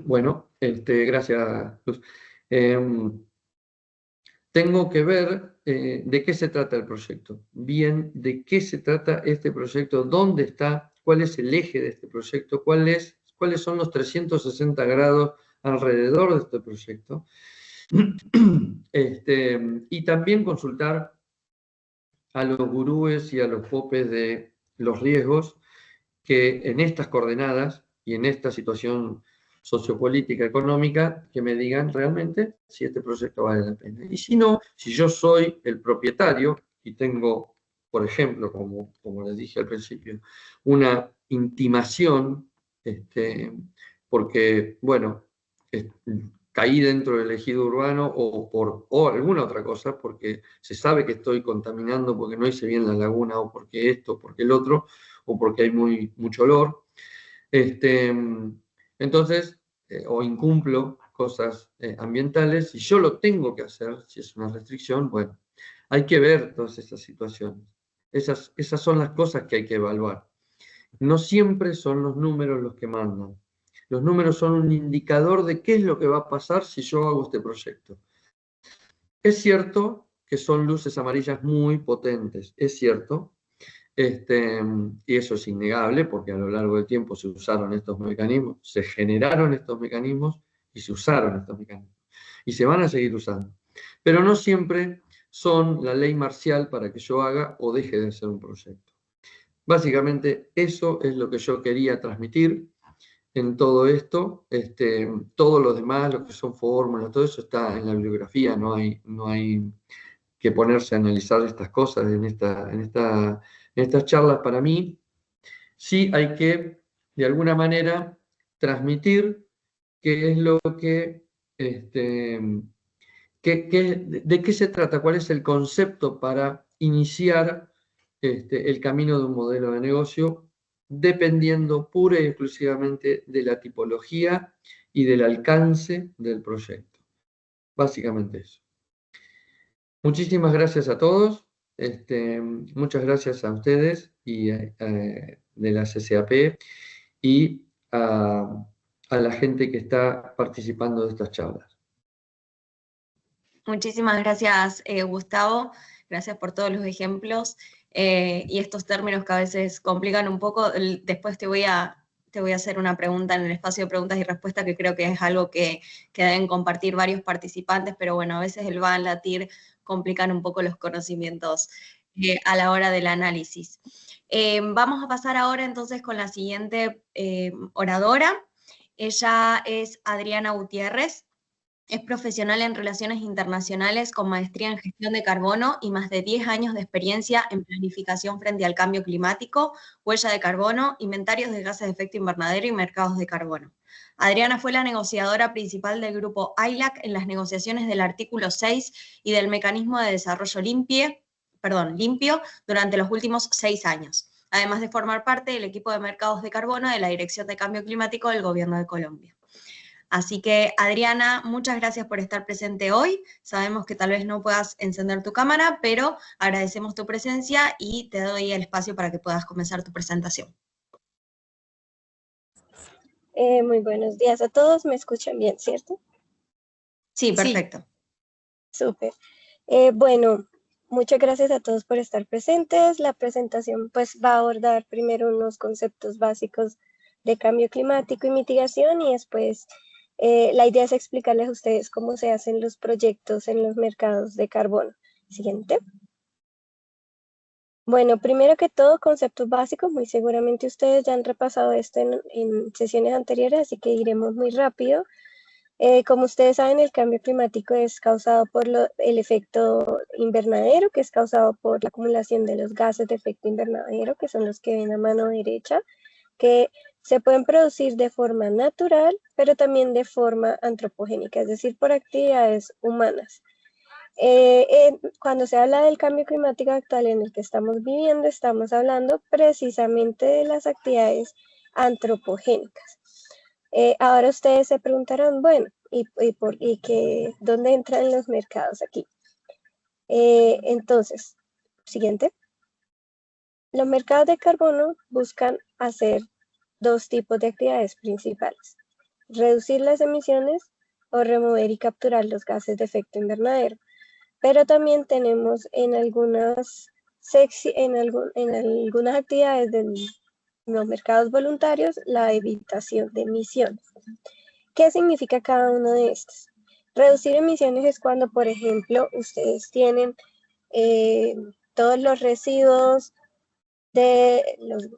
bueno, gracias, Luz. Tengo que ver de qué se trata el proyecto. Bien, de qué se trata este proyecto, dónde está, cuál es el eje de este proyecto, cuáles son los 360 grados alrededor de este proyecto. Y también consultar a los gurúes y a los popes de los riesgos que en estas coordenadas y en esta situación sociopolítica, económica, que me digan realmente si este proyecto vale la pena. Y si no, si yo soy el propietario y tengo, por ejemplo, como les dije al principio, una intimación, porque, bueno, caí dentro del ejido urbano o alguna otra cosa, porque se sabe que estoy contaminando porque no hice bien la laguna o porque esto, porque el otro, o porque hay mucho olor. Entonces, o incumplo cosas ambientales, si yo lo tengo que hacer, si es una restricción, bueno, hay que ver todas esas situaciones. Esas son las cosas que hay que evaluar. No siempre son los números los que mandan. Los números son un indicador de qué es lo que va a pasar si yo hago este proyecto. Es cierto que son luces amarillas muy potentes, es cierto, y eso es innegable porque a lo largo del tiempo se usaron estos mecanismos, se generaron estos mecanismos y se usaron estos mecanismos. Y se van a seguir usando. Pero no siempre son la ley marcial para que yo haga o deje de hacer un proyecto. Básicamente eso es lo que yo quería transmitir en todo esto. Todo lo demás, lo que son fórmulas, todo eso está en la bibliografía, no hay que ponerse a analizar estas cosas en estas charlas. Para mí, sí hay que, de alguna manera, transmitir qué es lo que, de qué se trata, cuál es el concepto para iniciar el camino de un modelo de negocio, dependiendo pura y exclusivamente de la tipología y del alcance del proyecto. Básicamente eso. Muchísimas gracias a todos. Muchas gracias a ustedes y de la CCAP y a la gente que está participando de estas charlas. Muchísimas gracias, Gustavo. Gracias por todos los ejemplos y estos términos que a veces complican un poco. Después te voy a hacer una pregunta en el espacio de preguntas y respuestas, que creo que es algo que deben compartir varios participantes, pero bueno, a veces el va a latir complican un poco los conocimientos a la hora del análisis. Vamos a pasar ahora entonces con la siguiente oradora. Ella es Adriana Gutiérrez. Es profesional en relaciones internacionales con maestría en gestión de carbono y más de 10 años de experiencia en planificación frente al cambio climático, huella de carbono, inventarios de gases de efecto invernadero y mercados de carbono. Adriana fue la negociadora principal del grupo ILAC en las negociaciones del artículo 6 y del mecanismo de desarrollo limpio durante los últimos 6 años, además de formar parte del equipo de mercados de carbono de la Dirección de Cambio Climático del Gobierno de Colombia. Así que, Adriana, muchas gracias por estar presente hoy. Sabemos que tal vez no puedas encender tu cámara, pero agradecemos tu presencia y te doy el espacio para que puedas comenzar tu presentación. Muy buenos días a todos. ¿Me escuchan bien, cierto? Sí, perfecto. Sí. Súper. Bueno, muchas gracias a todos por estar presentes. La presentación pues va a abordar primero unos conceptos básicos de cambio climático y mitigación y después la idea es explicarles a ustedes cómo se hacen los proyectos en los mercados de carbono. Siguiente. Bueno, primero que todo, conceptos básicos. Muy seguramente ustedes ya han repasado esto en sesiones anteriores, así que iremos muy rápido. Como ustedes saben, el cambio climático es causado por el efecto invernadero, que es causado por la acumulación de los gases de efecto invernadero, que son los que ven a mano derecha, que se pueden producir de forma natural, pero también de forma antropogénica, es decir, por actividades humanas. Cuando se habla del cambio climático actual en el que estamos viviendo, estamos hablando precisamente de las actividades antropogénicas. Ahora ustedes se preguntarán, bueno, ¿dónde entran los mercados aquí? Entonces, siguiente. Los mercados de carbono buscan hacer dos tipos de actividades principales: reducir las emisiones o remover y capturar los gases de efecto invernadero. Pero también tenemos en algunas actividades de los mercados voluntarios la evitación de emisiones. ¿Qué significa cada uno de estos? Reducir emisiones es cuando, por ejemplo, ustedes tienen todos los residuos de los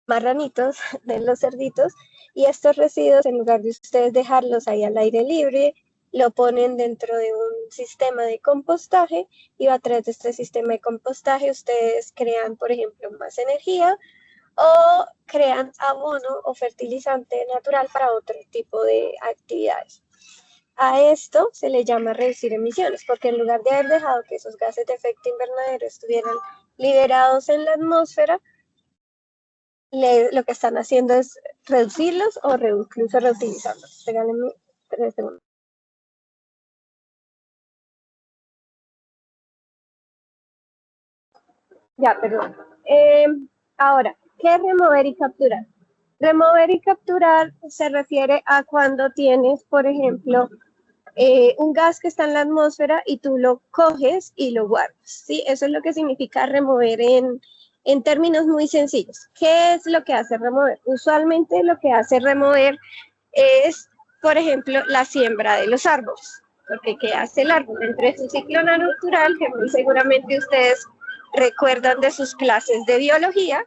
marranitos, de los cerditos, y estos residuos, en lugar de ustedes dejarlos ahí al aire libre, lo ponen dentro de un sistema de compostaje y a través de este sistema de compostaje ustedes crean, por ejemplo, más energía o crean abono o fertilizante natural para otro tipo de actividades. A esto se le llama reducir emisiones, porque en lugar de haber dejado que esos gases de efecto invernadero estuvieran liberados en la atmósfera, lo que están haciendo es reducirlos o incluso reutilizarlos. Regálenme 3 segundos. Ya, perdón. Ahora, ¿qué es remover y capturar? Remover y capturar se refiere a cuando tienes, por ejemplo, un gas que está en la atmósfera y tú lo coges y lo guardas, ¿sí? Eso es lo que significa remover en términos muy sencillos. ¿Qué es lo que hace remover? Usualmente lo que hace remover es, por ejemplo, la siembra de los árboles. Porque ¿qué hace el árbol? Dentro de su ciclo natural, que muy seguramente ustedes recuerdan de sus clases de biología,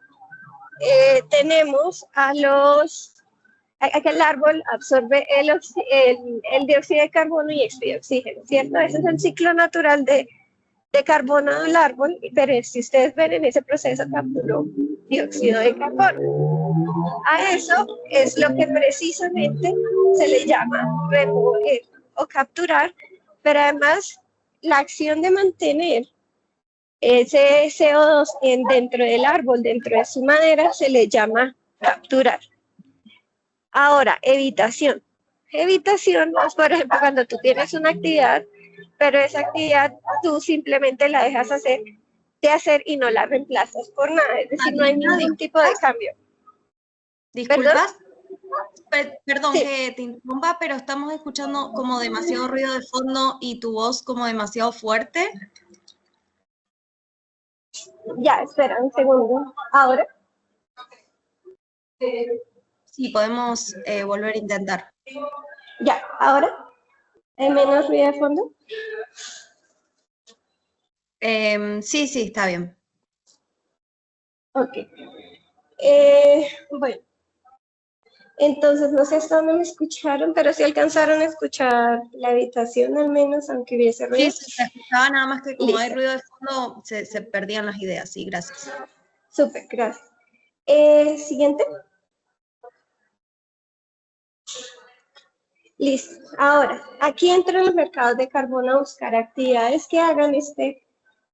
tenemos que el árbol absorbe el dióxido de carbono y expide oxígeno, ¿cierto? Ese es el ciclo natural de carbono del árbol, pero si ustedes ven en ese proceso capturó dióxido de carbono. A eso es lo que precisamente se le llama remover o capturar, pero además la acción de mantener ese CO2 dentro del árbol, dentro de su madera, se le llama capturar. Ahora, evitación. Evitación es, por ejemplo, cuando tú tienes una actividad, pero esa actividad tú simplemente la dejas de hacer y no la reemplazas por nada. Es decir, no hay ningún tipo de cambio. ¿Disculpas? Perdón Sí. que te interrumpa, pero estamos escuchando como demasiado ruido de fondo y tu voz como demasiado fuerte. Ya, espera un segundo. ¿Ahora? Sí, podemos volver a intentar. Ya, ¿ahora? ¿Hay menos ruido de fondo? Sí, está bien. Ok. Bueno. Entonces, no sé hasta dónde me escucharon, pero sí alcanzaron a escuchar la habitación al menos, aunque hubiese ruido. Sí, se escuchaba, nada más que como Listo. hay ruido de fondo, se perdían las ideas. Sí, gracias. Súper, gracias. Siguiente. Listo. Ahora, aquí entran los mercados de carbono a buscar actividades que hagan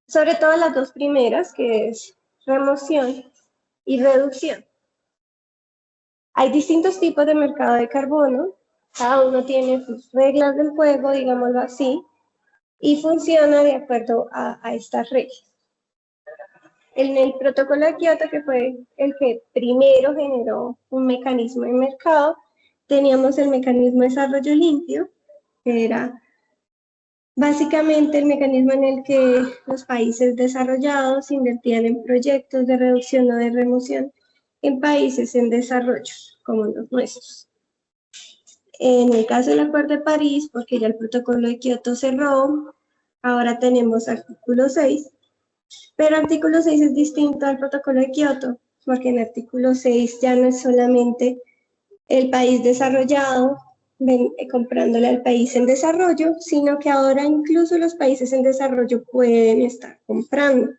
sobre todo las dos primeras, que es remoción y reducción. Hay distintos tipos de mercado de carbono, cada uno tiene sus reglas del juego, digámoslo así, y funciona de acuerdo a estas reglas. En el protocolo de Kioto, que fue el que primero generó un mecanismo de mercado, teníamos el mecanismo de desarrollo limpio, que era básicamente el mecanismo en el que los países desarrollados invertían en proyectos de reducción o de remoción en países en desarrollo, como los nuestros. En el caso del Acuerdo de París, porque ya el protocolo de Kioto cerró, ahora tenemos artículo 6, pero artículo 6 es distinto al protocolo de Kioto, porque en artículo 6 ya no es solamente el país desarrollado comprándole al país en desarrollo, sino que ahora incluso los países en desarrollo pueden estar comprando.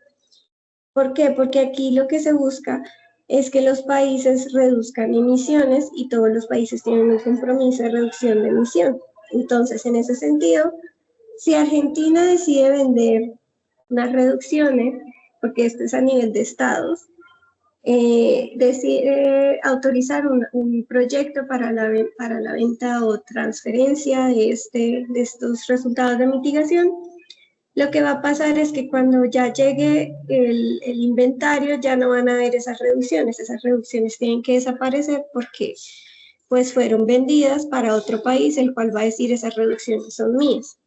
¿Por qué? Porque aquí lo que se busca es que los países reduzcan emisiones y todos los países tienen un compromiso de reducción de emisión. Entonces, en ese sentido, si Argentina decide vender unas reducciones, porque esto es a nivel de estados, decide autorizar un proyecto para la venta o transferencia de estos resultados de mitigación, lo que va a pasar es que cuando ya llegue el inventario ya no van a haber esas reducciones tienen que desaparecer porque pues fueron vendidas para otro país, el cual va a decir esas reducciones son mías.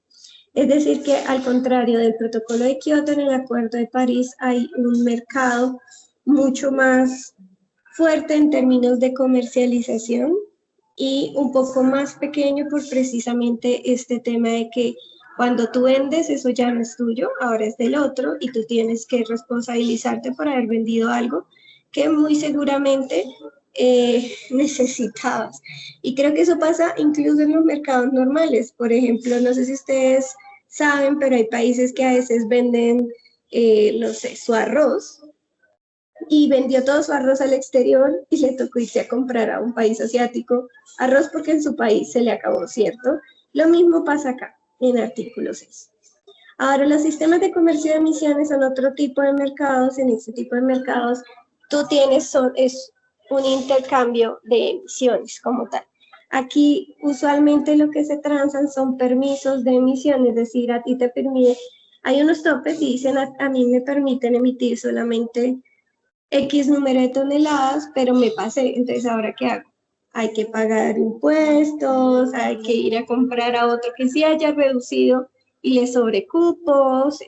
Es decir que al contrario del protocolo de Kioto, en el Acuerdo de París hay un mercado mucho más fuerte en términos de comercialización y un poco más pequeño por precisamente este tema de que cuando tú vendes, eso ya no es tuyo, ahora es del otro y tú tienes que responsabilizarte por haber vendido algo que muy seguramente necesitabas. Y creo que eso pasa incluso en los mercados normales. Por ejemplo, no sé si ustedes saben, pero hay países que a veces venden, no sé, su arroz y vendió todo su arroz al exterior y le tocó irse a comprar a un país asiático arroz porque en su país se le acabó, ¿cierto? Lo mismo pasa acá, en artículo 6. Ahora, los sistemas de comercio de emisiones son otro tipo de mercados. En este tipo de mercados, tú tienes, es un intercambio de emisiones como tal. Aquí, usualmente lo que se transan son permisos de emisión, es decir, a ti te permite, hay unos topes y dicen, a mí me permiten emitir solamente X número de toneladas, pero me pasé, entonces ¿ahora qué hago? Hay que pagar impuestos, hay que ir a comprar a otro que sí haya reducido y le sobre cupos,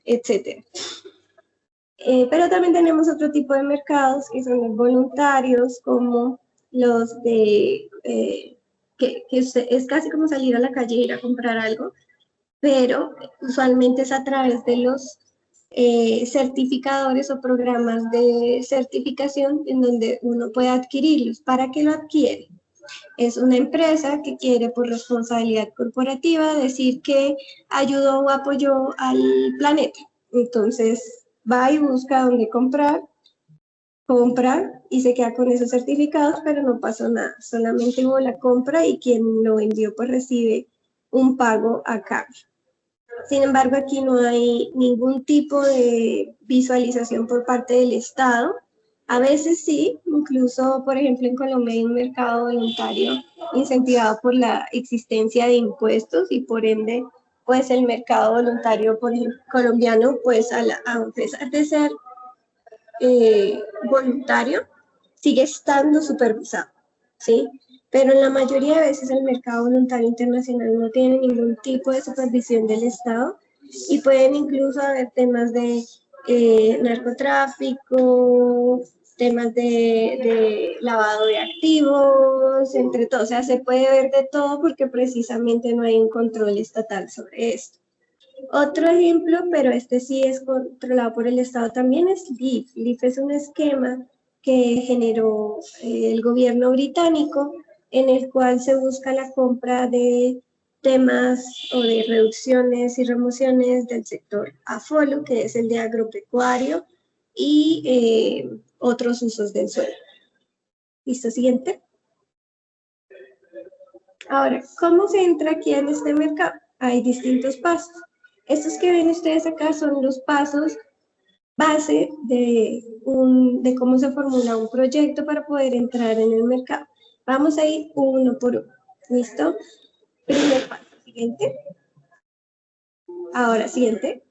etc. Pero también tenemos otro tipo de mercados que son los voluntarios, como los de, que es casi como salir a la calle e ir a comprar algo, pero usualmente es a través de los certificadores o programas de certificación en donde uno puede adquirirlos. ¿Para qué lo adquiere? Es una empresa que quiere por responsabilidad corporativa decir que ayudó o apoyó al planeta. Entonces va y busca dónde compra y se queda con esos certificados, pero no pasó nada. Solamente hubo la compra y quien lo vendió pues recibe un pago a cambio. Sin embargo, aquí no hay ningún tipo de visualización por parte del Estado. A veces sí, incluso, por ejemplo, en Colombia hay un mercado voluntario incentivado por la existencia de impuestos y por ende, pues el mercado voluntario, por ejemplo, colombiano, pues a pesar de ser voluntario, sigue estando supervisado, ¿sí? Pero en la mayoría de veces el mercado voluntario internacional no tiene ningún tipo de supervisión del Estado y pueden incluso haber temas de narcotráfico, temas de lavado de activos, entre todo. O sea, se puede ver de todo porque precisamente no hay un control estatal sobre esto. Otro ejemplo, pero este sí es controlado por el Estado también, es LIF. LIF es un esquema que generó el gobierno británico, en el cual se busca la compra de temas o de reducciones y remociones del sector AFOLO, que es el de agropecuario, y otros usos del suelo. ¿Listo? Siguiente. Ahora, ¿cómo se entra aquí en este mercado? Hay distintos pasos. Estos que ven ustedes acá son los pasos base de cómo se formula un proyecto para poder entrar en el mercado. Vamos a ir uno por uno. ¿Listo? Primer paso. Siguiente. Ahora, siguiente.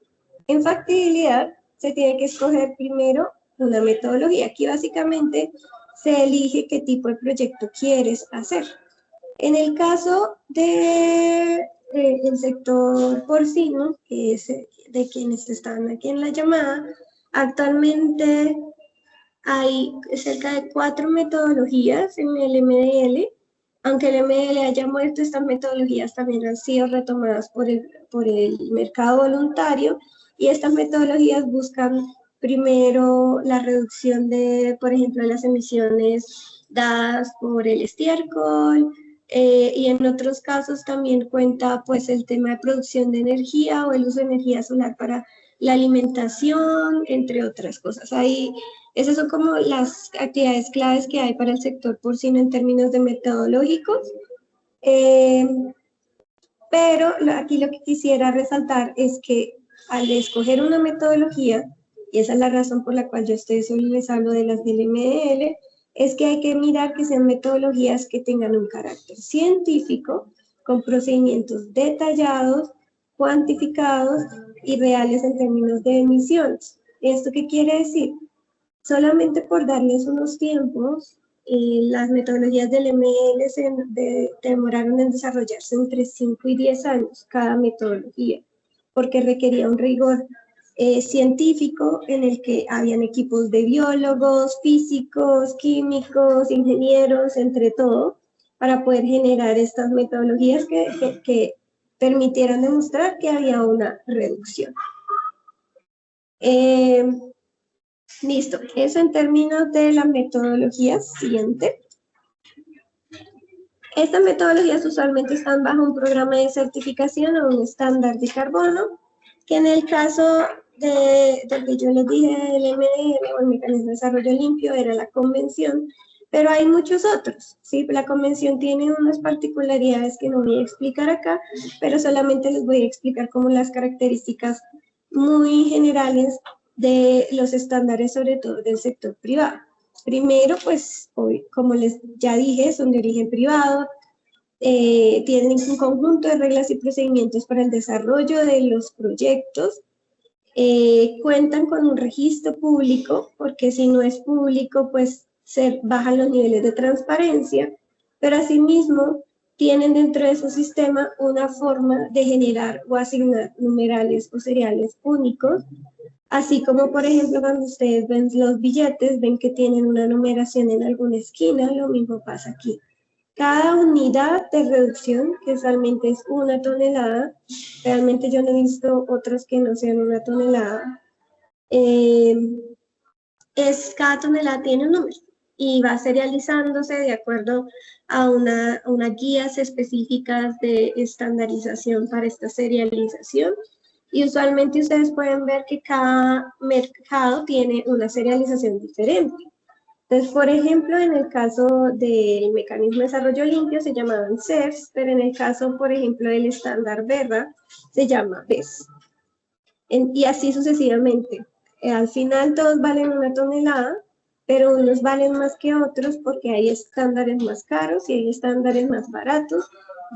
En factibilidad se tiene que escoger primero una metodología. Aquí básicamente se elige qué tipo de proyecto quieres hacer. En el caso del sector porcino, que es de quienes están aquí en la llamada, actualmente hay cerca de 4 metodologías en el MDL. Aunque el MDL haya muerto, estas metodologías también han sido retomadas por el mercado voluntario, y estas metodologías buscan primero la reducción de, por ejemplo, las emisiones dadas por el estiércol, y en otros casos también cuenta pues el tema de producción de energía o el uso de energía solar para la alimentación, entre otras cosas. Ahí, esas son como las actividades claves que hay para el sector porcino en términos de metodológicos. Pero aquí lo que quisiera resaltar es que al escoger una metodología, y esa es la razón por la cual yo solo les hablo de las del MDL, es que hay que mirar que sean metodologías que tengan un carácter científico, con procedimientos detallados, cuantificados y reales en términos de emisiones. ¿Esto qué quiere decir? Solamente por darles unos tiempos, las metodologías del ML se demoraron en desarrollarse entre 5 y 10 años cada metodología, porque requería un rigor científico en el que habían equipos de biólogos, físicos, químicos, ingenieros, entre todo, para poder generar estas metodologías que permitieran demostrar que había una reducción. Listo, eso en términos de la metodología. Siguiente. Estas metodologías usualmente están bajo un programa de certificación o un estándar de carbono, que en el caso del que yo les dije del MDR o el mecanismo de desarrollo limpio era la convención, pero hay muchos otros, ¿sí? La convención tiene unas particularidades que no voy a explicar acá, pero solamente les voy a explicar como las características muy generales de los estándares, sobre todo del sector privado. Primero, pues, como les ya dije, son de origen privado, tienen un conjunto de reglas y procedimientos para el desarrollo de los proyectos, cuentan con un registro público, porque si no es público, pues se bajan los niveles de transparencia, pero asimismo tienen dentro de su sistema una forma de generar o asignar numerales o seriales únicos, así como, por ejemplo, cuando ustedes ven los billetes, ven que tienen una numeración en alguna esquina, lo mismo pasa aquí. Cada unidad de reducción, que usualmente es 1 tonelada, realmente yo no he visto otras que no sean 1 tonelada, cada tonelada tiene un número y va serializándose de acuerdo a unas guías específicas de estandarización para esta serialización. Y usualmente ustedes pueden ver que cada mercado tiene una serialización diferente. Entonces, por ejemplo, en el caso del mecanismo de desarrollo limpio se llamaban CERS, pero en el caso, por ejemplo, del estándar BERRA se llama BES. Y así sucesivamente. Al final todos valen 1 tonelada, pero unos valen más que otros porque hay estándares más caros y hay estándares más baratos,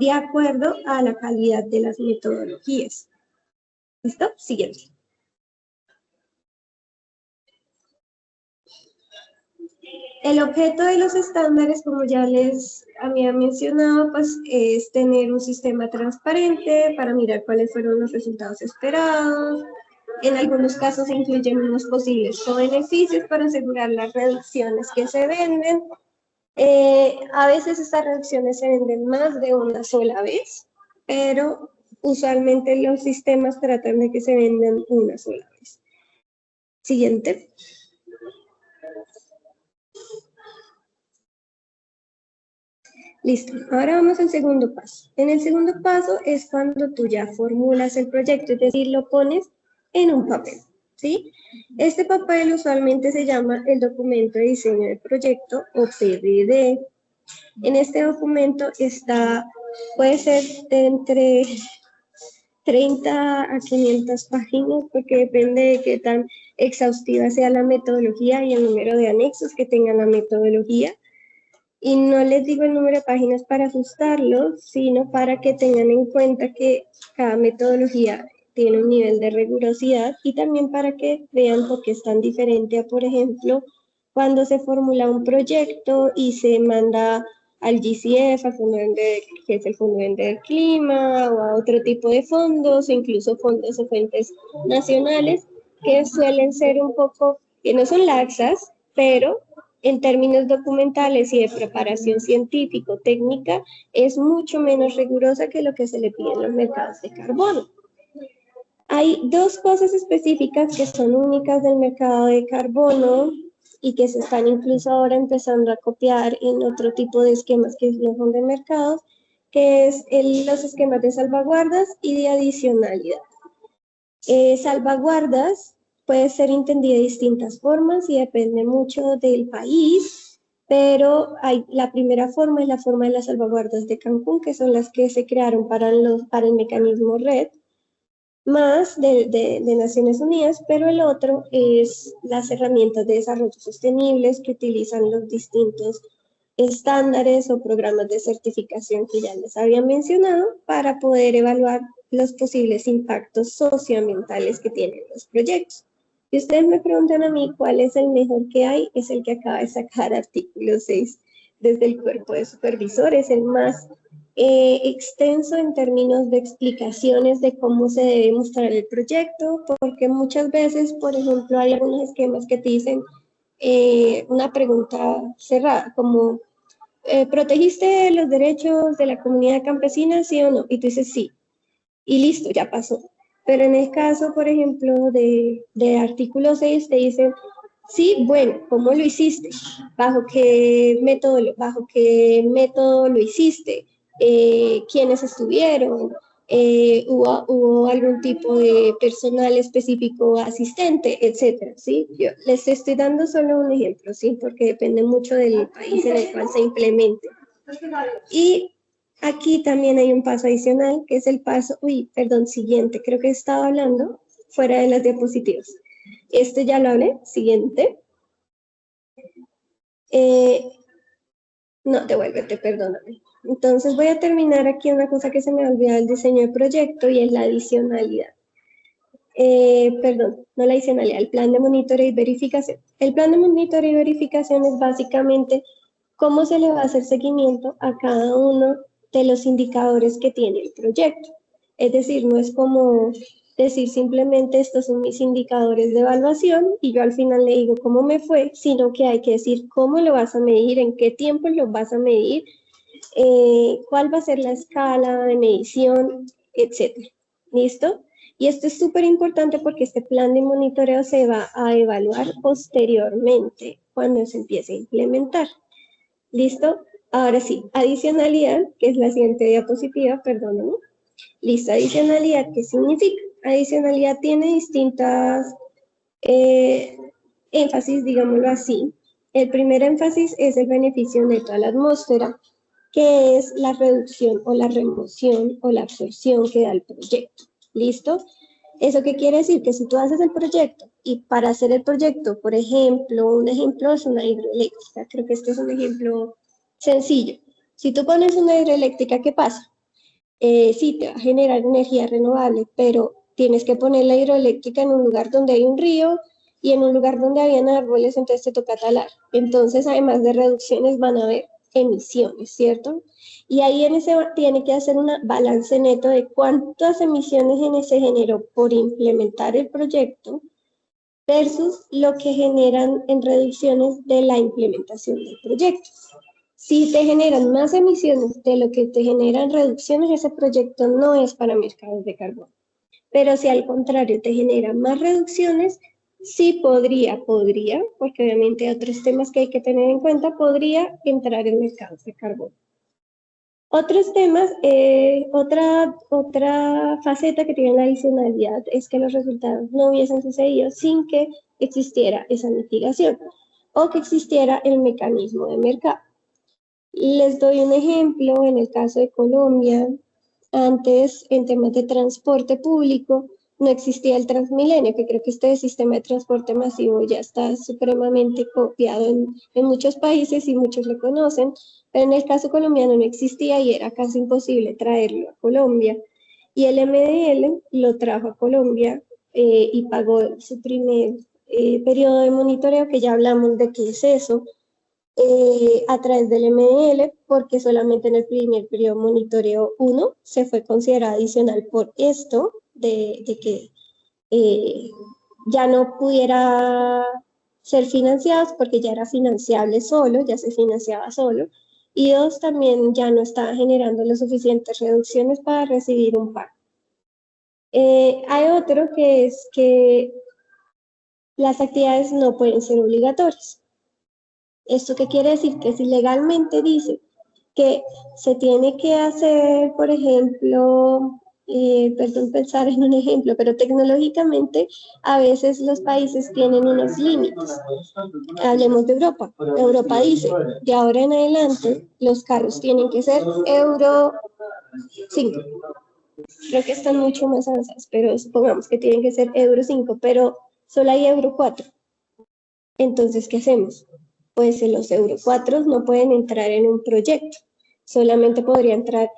de acuerdo a la calidad de las metodologías. ¿Listo? Siguiente. El objeto de los estándares, como ya les había mencionado, pues es tener un sistema transparente para mirar cuáles fueron los resultados esperados. En algunos casos incluyen unos posibles co-beneficios para asegurar las reducciones que se venden. A veces estas reducciones se venden más de una sola vez, pero usualmente los sistemas tratan de que se vendan una sola vez. Siguiente. Listo, ahora vamos al segundo paso. En el segundo paso es cuando tú ya formulas el proyecto, es decir, lo pones en un papel, ¿sí? Este papel usualmente se llama el documento de diseño del proyecto o PDD. En este documento puede ser de entre 30 a 500 páginas, porque depende de qué tan exhaustiva sea la metodología y el número de anexos que tenga la metodología. Y no les digo el número de páginas para ajustarlo, sino para que tengan en cuenta que cada metodología tiene un nivel de rigurosidad y también para que vean por qué es tan diferente a, por ejemplo, cuando se formula un proyecto y se manda al GCF, que es el Fondo del Clima, o a otro tipo de fondos, o incluso fondos o fuentes nacionales, que suelen ser un poco, que no son laxas, pero en términos documentales y de preparación científico-técnica, es mucho menos rigurosa que lo que se le pide en los mercados de carbono. Hay dos cosas específicas que son únicas del mercado de carbono y que se están incluso ahora empezando a copiar en otro tipo de esquemas que no son de mercados, que es los esquemas de salvaguardas y de adicionalidad. Salvaguardas puede ser entendida de distintas formas y depende mucho del país, pero la primera forma es la forma de las salvaguardas de Cancún, que son las que se crearon para el mecanismo RED, más de Naciones Unidas, pero el otro es las herramientas de desarrollo sostenibles que utilizan los distintos estándares o programas de certificación que ya les había mencionado para poder evaluar los posibles impactos socioambientales que tienen los proyectos. Si ustedes me preguntan a mí cuál es el mejor que hay, es el que acaba de sacar artículo 6 desde el cuerpo de supervisores, el más extenso en términos de explicaciones de cómo se debe mostrar el proyecto, porque muchas veces, por ejemplo, hay algunos esquemas que te dicen una pregunta cerrada, como ¿protegiste los derechos de la comunidad campesina, sí o no? Y tú dices sí, y listo, ya pasó. Pero en el caso, por ejemplo, de artículo 6, te dicen, sí, bueno, ¿cómo lo hiciste? ¿Bajo qué método lo hiciste? ¿Quiénes estuvieron? ¿Hubo algún tipo de personal específico asistente, etcétera? ¿Sí? Yo les estoy dando solo un ejemplo, ¿sí? Porque depende mucho del país en el cual se implemente. Y aquí también hay un paso adicional, que es el paso, siguiente. Creo que estaba hablando fuera de las diapositivas. Este ya lo hablé, siguiente. No, devuélvete, perdóname. Entonces voy a terminar aquí una cosa que se me ha olvidado del diseño de proyecto y es la adicionalidad. No la adicionalidad, el plan de monitoreo y verificación. El plan de monitoreo y verificación es básicamente cómo se le va a hacer seguimiento a cada uno de los indicadores que tiene el proyecto. Es decir, no es como decir simplemente estos son mis indicadores de evaluación y yo al final le digo cómo me fue, sino que hay que decir cómo lo vas a medir, en qué tiempo lo vas a medir, cuál va a ser la escala de medición, etcétera. ¿Listo? Y esto es súper importante porque este plan de monitoreo se va a evaluar posteriormente cuando se empiece a implementar. ¿Listo? Ahora sí, adicionalidad, que es la siguiente diapositiva, perdóname. Listo, adicionalidad, ¿qué significa? Adicionalidad tiene distintas énfasis, digámoslo así. El primer énfasis es el beneficio neto a la atmósfera, que es la reducción o la remoción o la absorción que da el proyecto. ¿Listo? ¿Eso qué quiere decir? Que si tú haces el proyecto y para hacer el proyecto, por ejemplo, un ejemplo es una hidroeléctrica, creo que este es un ejemplo sencillo. Si tú pones una hidroeléctrica, ¿qué pasa? Sí, te va a generar energía renovable, pero tienes que poner la hidroeléctrica en un lugar donde hay un río y en un lugar donde habían árboles, entonces te toca talar. Entonces, además de reducciones, van a haber emisiones, ¿cierto? Y ahí tiene que hacer un balance neto de cuántas emisiones se generó por implementar el proyecto versus lo que generan en reducciones de la implementación del proyecto. Si te generan más emisiones de lo que te generan reducciones, ese proyecto no es para mercados de carbono. Pero si al contrario te genera más reducciones, sí podría, porque obviamente hay otros temas que hay que tener en cuenta, podría entrar en mercados de carbono. Otros temas, otra faceta que tiene la adicionalidad es que los resultados no hubiesen sucedido sin que existiera esa mitigación o que existiera el mecanismo de mercado. Les doy un ejemplo, en el caso de Colombia, antes en temas de transporte público no existía el Transmilenio, que creo que este sistema de transporte masivo ya está supremamente copiado en muchos países y muchos lo conocen, pero en el caso colombiano no existía y era casi imposible traerlo a Colombia. Y el MDL lo trajo a Colombia y pagó su primer periodo de monitoreo, que ya hablamos de qué es eso, a través del MDL, porque solamente en el primer periodo monitoreo 1 se fue considerado adicional por esto, de que ya no pudiera ser financiados porque ya era financiable solo, ya se financiaba solo, y 2, también ya no estaba generando las suficientes reducciones para recibir un pago. Hay otro que es que las actividades no pueden ser obligatorias. ¿Esto qué quiere decir? Que si legalmente dice que se tiene que hacer, por ejemplo, perdón pensar en un ejemplo, pero tecnológicamente a veces los países tienen unos límites. Hablemos de Europa. Europa dice, de ahora en adelante los carros tienen que ser Euro 5. Creo que están mucho más avanzados, pero supongamos que tienen que ser Euro 5, pero solo hay Euro 4. Entonces, ¿qué hacemos? Pues los Euro 4 no pueden entrar en un proyecto, solamente podría entrar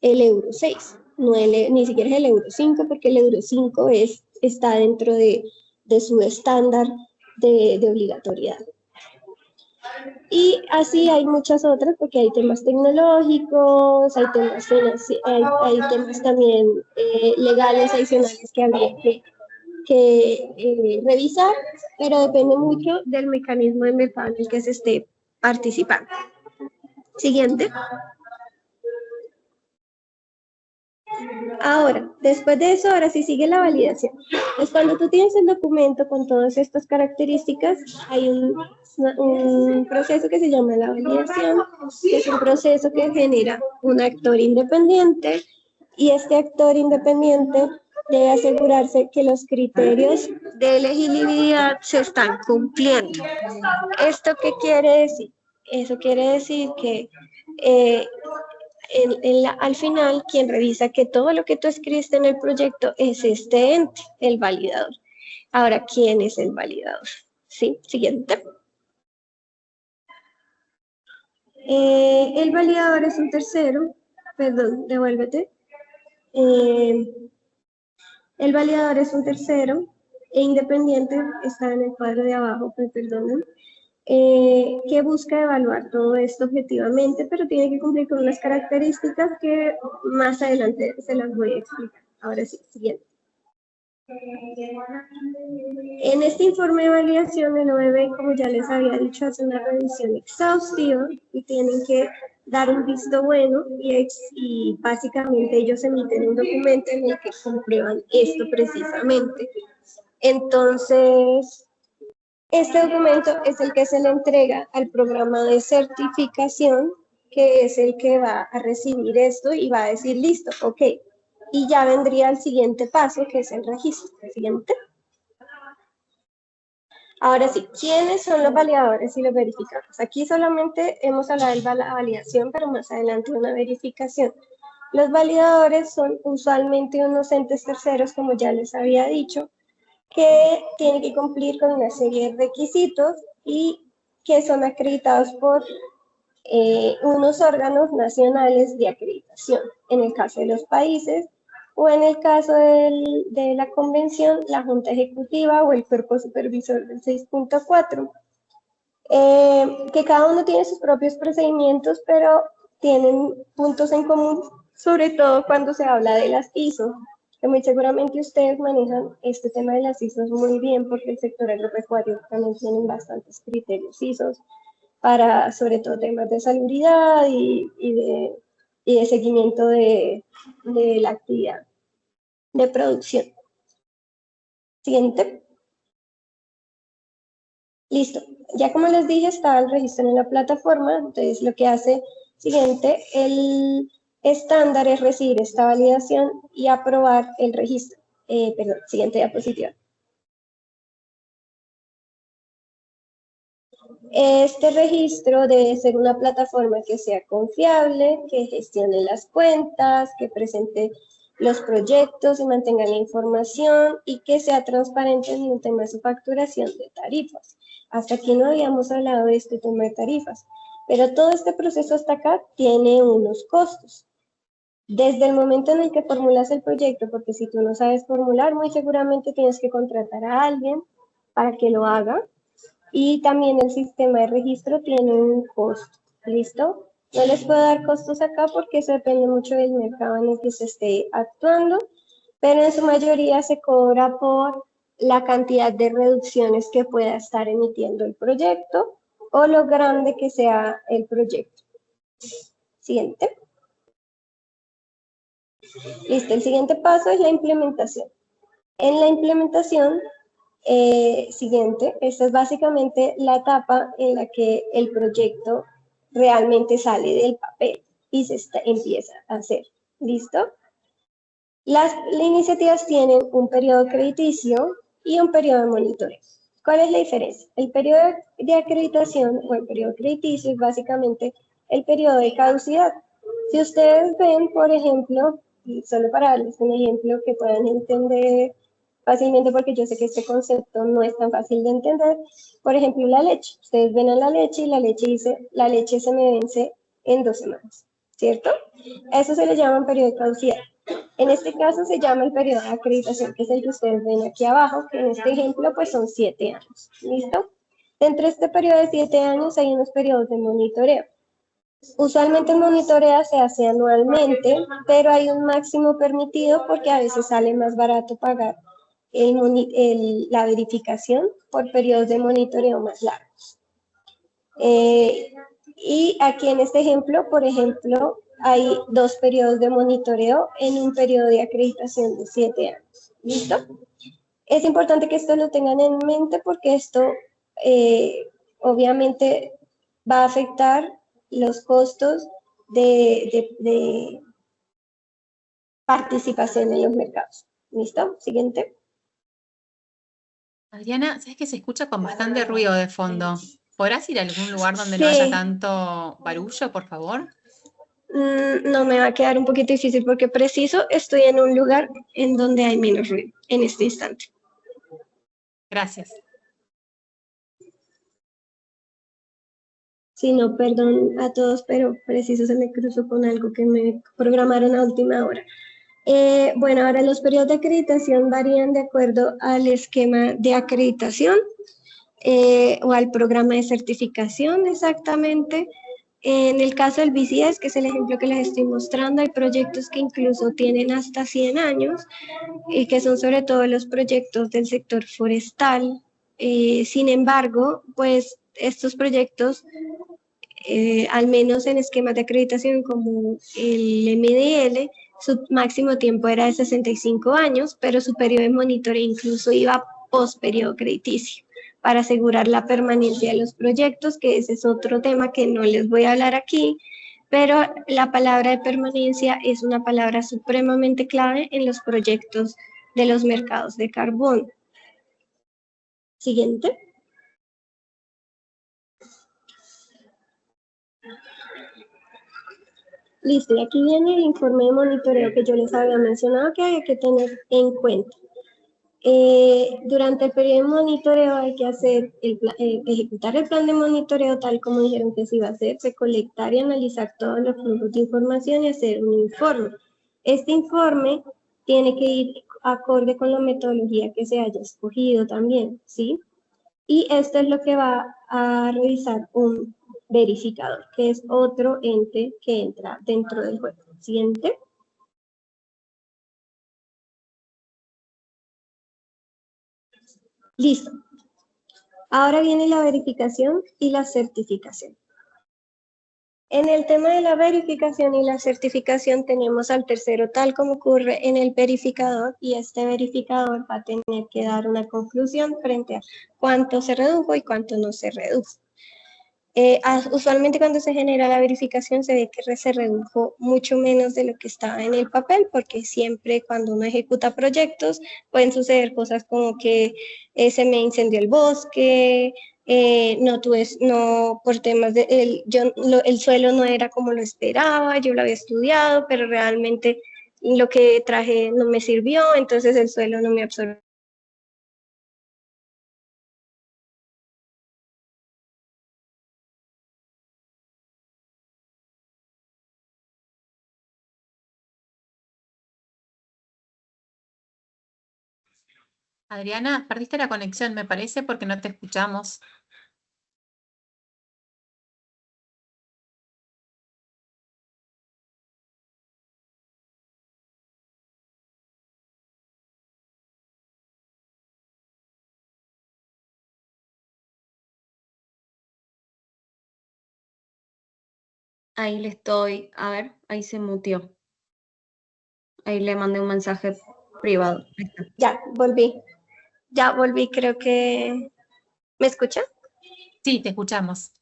el Euro 6, no ni siquiera es el Euro 5, porque el Euro 5 está dentro de su estándar de obligatoriedad. Y así hay muchas otras, porque hay temas tecnológicos, hay temas también legales adicionales que habría que revisar, pero depende mucho del mecanismo de mercado en el que se esté participando. Siguiente. Ahora, después de eso, ahora sí sigue la validación. Pues cuando tú tienes el documento con todas estas características, hay un proceso que se llama la validación, que es un proceso que genera un actor independiente, y este actor independiente debe asegurarse que los criterios de elegibilidad se están cumpliendo. ¿Esto qué quiere decir? Eso quiere decir que al final, quien revisa que todo lo que tú escribiste en el proyecto es este ente, el validador. Ahora, ¿quién es el validador? ¿Sí? Siguiente. El validador es un tercero, perdón, devuélvete. El validador es un tercero e independiente, está en el cuadro de abajo, perdonen, que busca evaluar todo esto objetivamente, pero tiene que cumplir con unas características que más adelante se las voy a explicar. Ahora sí, siguiente. En este informe de validación, el OEB, como ya les había dicho, hace una revisión exhaustiva y tienen que dar un visto bueno y básicamente ellos emiten un documento en el que comprueban esto precisamente. Entonces, este documento es el que se le entrega al programa de certificación, que es el que va a recibir esto y va a decir, listo, ok. Y ya vendría el siguiente paso, que es el registro. Siguiente. Ahora sí, ¿quiénes son los validadores y los verificadores? Aquí solamente hemos hablado de la validación, pero más adelante una verificación. Los validadores son usualmente unos entes terceros, como ya les había dicho, que tienen que cumplir con una serie de requisitos y que son acreditados por unos órganos nacionales de acreditación, en el caso de los países, o en el caso de la convención, la Junta Ejecutiva o el Cuerpo Supervisor del 6.4, que cada uno tiene sus propios procedimientos, pero tienen puntos en común, sobre todo cuando se habla de las ISO, que muy seguramente ustedes manejan este tema de las ISOs muy bien, porque el sector agropecuario también tiene bastantes criterios ISOs para, sobre todo, temas de salubridad y de seguimiento de la actividad de producción. Siguiente. Listo. Ya como les dije, está el registro en la plataforma, entonces lo que hace Siguiente, el estándar es recibir esta validación y aprobar el registro. Siguiente diapositiva. Este registro debe ser una plataforma que sea confiable, que gestione las cuentas, que presente los proyectos y mantenga la información y que sea transparente en el tema de su facturación de tarifas. Hasta aquí no habíamos hablado de este tema de tarifas, pero todo este proceso hasta acá tiene unos costos. Desde el momento en el que formulas el proyecto, porque si tú no sabes formular, muy seguramente tienes que contratar a alguien para que lo haga. Y también el sistema de registro tiene un costo, ¿listo? No les puedo dar costos acá porque eso depende mucho del mercado en el que se esté actuando, pero en su mayoría se cobra por la cantidad de reducciones que pueda estar emitiendo el proyecto o lo grande que sea el proyecto. Siguiente. Listo, el siguiente paso es la implementación. En la implementación siguiente, esta es básicamente la etapa en la que el proyecto realmente sale del papel y empieza a hacer. ¿Listo? Las iniciativas tienen un periodo crediticio y un periodo de monitoreo. ¿Cuál es la diferencia? El periodo de acreditación o el periodo crediticio es básicamente el periodo de caducidad. Si ustedes ven, por ejemplo, y solo para darles un ejemplo que puedan entender fácilmente, porque yo sé que este concepto no es tan fácil de entender. Por ejemplo, la leche. Ustedes ven a la leche y la leche dice, la leche se me vence en 2 semanas, ¿cierto? Eso se le llama un periodo de caducidad. En este caso se llama el periodo de acreditación, que es el que ustedes ven aquí abajo, que en este ejemplo pues son 7 años, ¿listo? Dentro de este periodo de 7 años hay unos periodos de monitoreo. Usualmente el monitoreo se hace anualmente, pero hay un máximo permitido porque a veces sale más barato pagar la verificación por periodos de monitoreo más largos. Y aquí en este ejemplo, por ejemplo, hay 2 periodos de monitoreo en un periodo de acreditación de 7 años. ¿Listo? Es importante que esto lo tengan en mente porque esto obviamente va a afectar los costos de participación en los mercados. ¿Listo? Siguiente. Adriana, ¿sabes que se escucha con bastante ruido de fondo? ¿Podrás ir a algún lugar donde no haya tanto barullo, por favor? No, me va a quedar un poquito difícil porque preciso estoy en un lugar en donde hay menos ruido en este instante. Gracias. Sí, no, perdón a todos, pero preciso se me cruzó con algo que me programaron a última hora. Bueno, ahora los periodos de acreditación varían de acuerdo al esquema de acreditación o al programa de certificación exactamente. En el caso del BCS, que es el ejemplo que les estoy mostrando, hay proyectos que incluso tienen hasta 100 años y que son sobre todo los proyectos del sector forestal. Sin embargo, pues estos proyectos, al menos en esquemas de acreditación como el MDL, su máximo tiempo era de 65 años, pero su periodo de monitoreo incluso iba post periodo crediticio para asegurar la permanencia de los proyectos, que ese es otro tema que no les voy a hablar aquí, pero la palabra de permanencia es una palabra supremamente clave en los proyectos de los mercados de carbón. Siguiente. Listo, y aquí viene el informe de monitoreo que yo les había mencionado que hay que tener en cuenta. Durante el periodo de monitoreo hay que ejecutar el plan de monitoreo tal como dijeron que se iba a hacer, recolectar y analizar todos los flujos de información y hacer un informe. Este informe tiene que ir acorde con la metodología que se haya escogido también, ¿sí? Y esto es lo que va a revisar un verificador, que es otro ente que entra dentro del juego. Siguiente. Listo. Ahora viene la verificación y la certificación. En el tema de la verificación y la certificación tenemos al tercero tal como ocurre en el verificador y este verificador va a tener que dar una conclusión frente a cuánto se redujo y cuánto no se redujo. Usualmente cuando se genera la verificación se ve que se redujo mucho menos de lo que estaba en el papel, porque siempre cuando uno ejecuta proyectos pueden suceder cosas como que se me incendió el bosque, no por temas de el suelo no era como lo esperaba, yo lo había estudiado, pero realmente lo que traje no me sirvió, entonces el suelo no me absorbió. Adriana, perdiste la conexión, me parece, porque no te escuchamos. Ahí le estoy, a ver, ahí se muteó. Ahí le mandé un mensaje privado. Ahí está. Ya volví, creo que... ¿Me escucha? Sí, te escuchamos.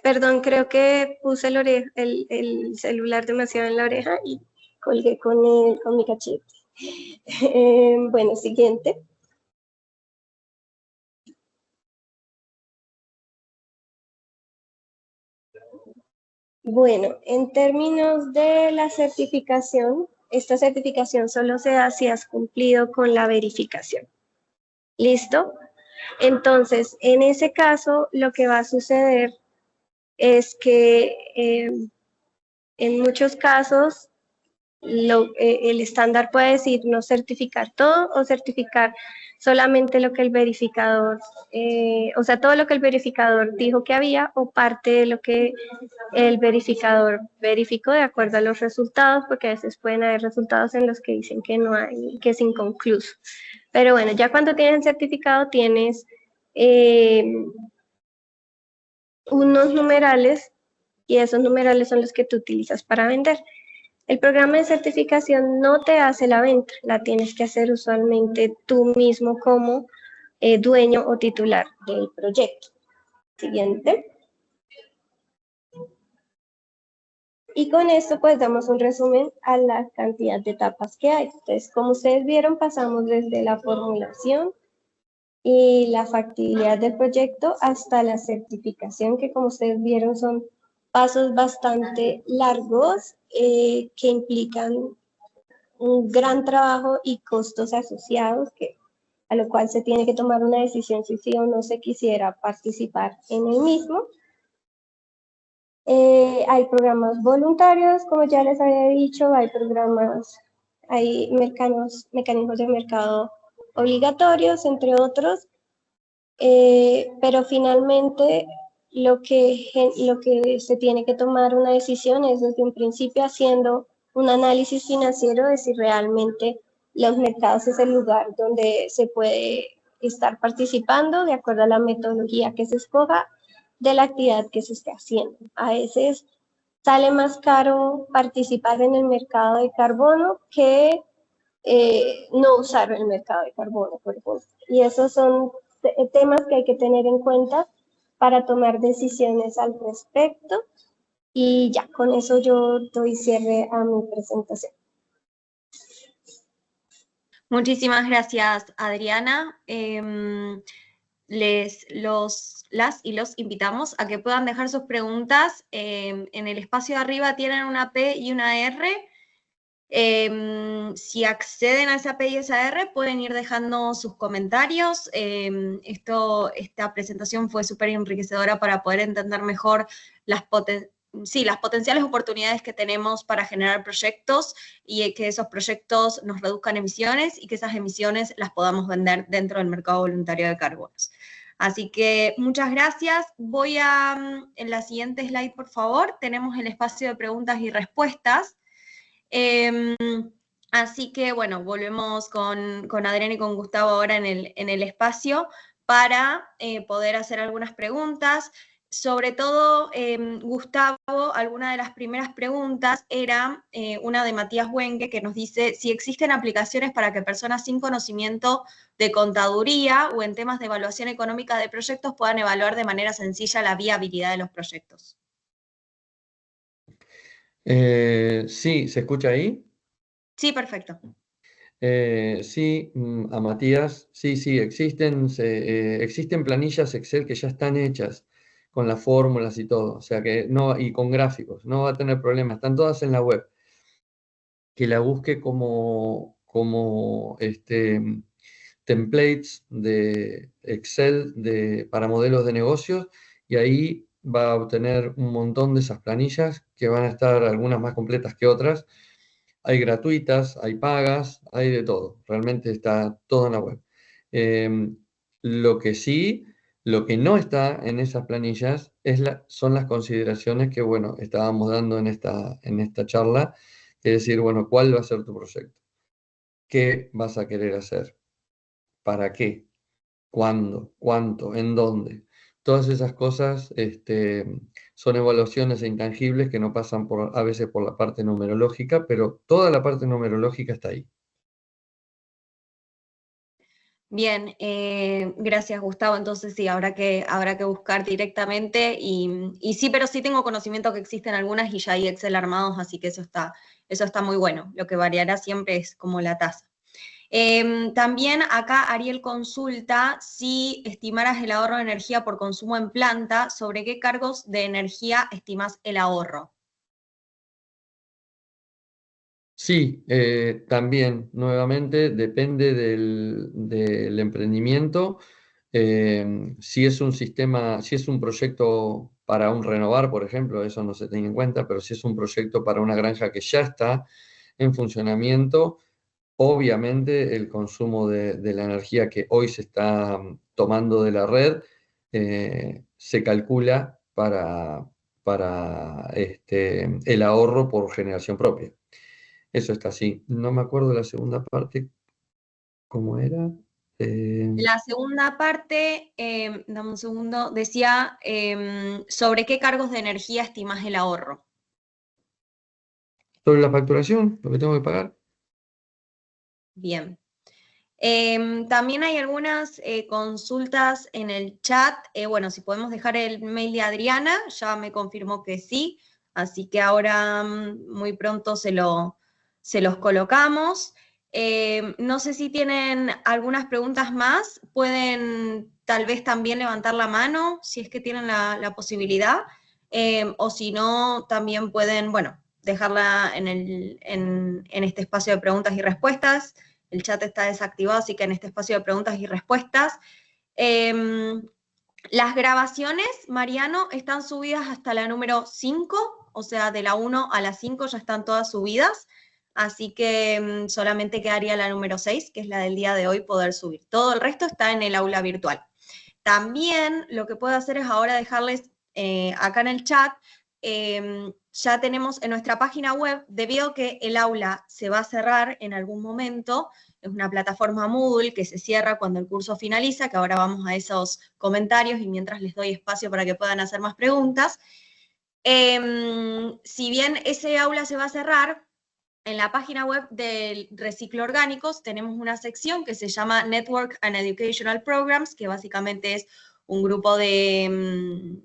Perdón, creo que puse el celular demasiado en la oreja y colgué con mi cachete. Bueno, siguiente. Bueno, en términos de la certificación, esta certificación solo se da si has cumplido con la verificación. ¿Listo? Entonces, en ese caso, lo que va a suceder es que en muchos casos el estándar puede decir no certificar todo o certificar solamente lo que el verificador, o sea, todo lo que el verificador dijo que había o parte de lo que el verificador verificó de acuerdo a los resultados, porque a veces pueden haber resultados en los que dicen que no hay, que es inconcluso. Pero bueno, ya cuando tienes el certificado tienes unos numerales y esos numerales son los que tú utilizas para vender. El programa de certificación no te hace la venta, la tienes que hacer usualmente tú mismo como dueño o titular del proyecto. Siguiente. Y con esto pues damos un resumen a la cantidad de etapas que hay. Entonces, como ustedes vieron, pasamos desde la formulación y la factibilidad del proyecto hasta la certificación, que como ustedes vieron son pasos bastante largos que implican un gran trabajo y costos asociados, a lo cual se tiene que tomar una decisión si sí o no se quisiera participar en el mismo. Hay programas voluntarios, como ya les había dicho, hay mecanismos de mercado obligatorios, entre otros, pero finalmente lo que se tiene que tomar una decisión es desde un principio haciendo un análisis financiero de si realmente los mercados es el lugar donde se puede estar participando de acuerdo a la metodología que se escoja de la actividad que se esté haciendo. A veces sale más caro participar en el mercado de carbono que no usar el mercado de carbono, por ejemplo. Y esos son temas que hay que tener en cuenta para tomar decisiones al respecto. Y ya, con eso yo doy cierre a mi presentación. Muchísimas gracias, Adriana. Las y los invitamos a que puedan dejar sus preguntas. En el espacio de arriba tienen una P y una R. Si acceden a esa P y esa R, pueden ir dejando sus comentarios. Esta presentación fue súper enriquecedora para poder entender mejor las potenciales oportunidades que tenemos para generar proyectos y que esos proyectos nos reduzcan emisiones y que esas emisiones las podamos vender dentro del mercado voluntario de carbonos. Así que muchas gracias. Voy en la siguiente slide, por favor. Tenemos el espacio de preguntas y respuestas. Así que, bueno, volvemos con Adriana y con Gustavo ahora en el espacio para poder hacer algunas preguntas. sobre todo, Gustavo, alguna de las primeras preguntas era una de Matías Wengue, que nos dice si existen aplicaciones para que personas sin conocimiento de contaduría o en temas de evaluación económica de proyectos puedan evaluar de manera sencilla la viabilidad de los proyectos. Sí, ¿se escucha ahí? Sí, perfecto. Sí, a Matías, sí, existen planillas Excel que ya están hechas con las fórmulas y todo, o sea que no, y con gráficos, no va a tener problemas, están todas en la web. Que la busque como templates de Excel para modelos de negocios y ahí va a obtener un montón de esas planillas que van a estar algunas más completas que otras. Hay gratuitas, hay pagas, hay de todo. Realmente está todo en la web. Lo que sí, lo que no está en esas planillas son las consideraciones que, bueno, estábamos dando en esta charla, es decir, bueno, ¿cuál va a ser tu proyecto? ¿Qué vas a querer hacer? ¿Para qué? ¿Cuándo? ¿Cuánto? ¿En dónde? Todas esas cosas son evaluaciones intangibles que no pasan a veces por la parte numerológica, pero toda la parte numerológica está ahí. Bien, gracias Gustavo. Entonces sí, habrá que buscar directamente y sí, pero sí tengo conocimiento que existen algunas y ya hay Excel armados, así que eso está muy bueno. Lo que variará siempre es como la tasa. También acá Ariel consulta si estimaras el ahorro de energía por consumo en planta, ¿sobre qué cargos de energía estimas el ahorro? Sí, también, nuevamente, depende del emprendimiento. Si es si es un proyecto para un renovar, por ejemplo, eso no se tiene en cuenta, pero si es un proyecto para una granja que ya está en funcionamiento, obviamente el consumo de la energía que hoy se está tomando de la red se calcula para el ahorro por generación propia. Eso está así. No me acuerdo la segunda parte, ¿cómo era? La segunda parte, dame un segundo, decía ¿sobre qué cargos de energía estimas el ahorro? Sobre la facturación, lo que tengo que pagar. Bien. También hay algunas consultas en el chat. Bueno, si podemos dejar el mail de Adriana, ya me confirmó que sí, así que ahora muy pronto se los colocamos. No sé si tienen algunas preguntas más, pueden tal vez también levantar la mano si es que tienen la posibilidad, o si no, también pueden, bueno, dejarla en este espacio de preguntas y respuestas. El chat está desactivado, así que en este espacio de preguntas y respuestas. Las grabaciones, Mariano, están subidas hasta la número 5, o sea, de la 1 a la 5 ya están todas subidas, así que solamente quedaría la número 6, que es la del día de hoy, poder subir. Todo el resto está en el aula virtual. También lo que puedo hacer es ahora dejarles acá en el chat, ya tenemos en nuestra página web, debido a que el aula se va a cerrar en algún momento, es una plataforma Moodle que se cierra cuando el curso finaliza, que ahora vamos a esos comentarios y mientras les doy espacio para que puedan hacer más preguntas. Si bien ese aula se va a cerrar, en la página web del Reciclo Orgánicos tenemos una sección que se llama Network and Educational Programs, que básicamente es un grupo de,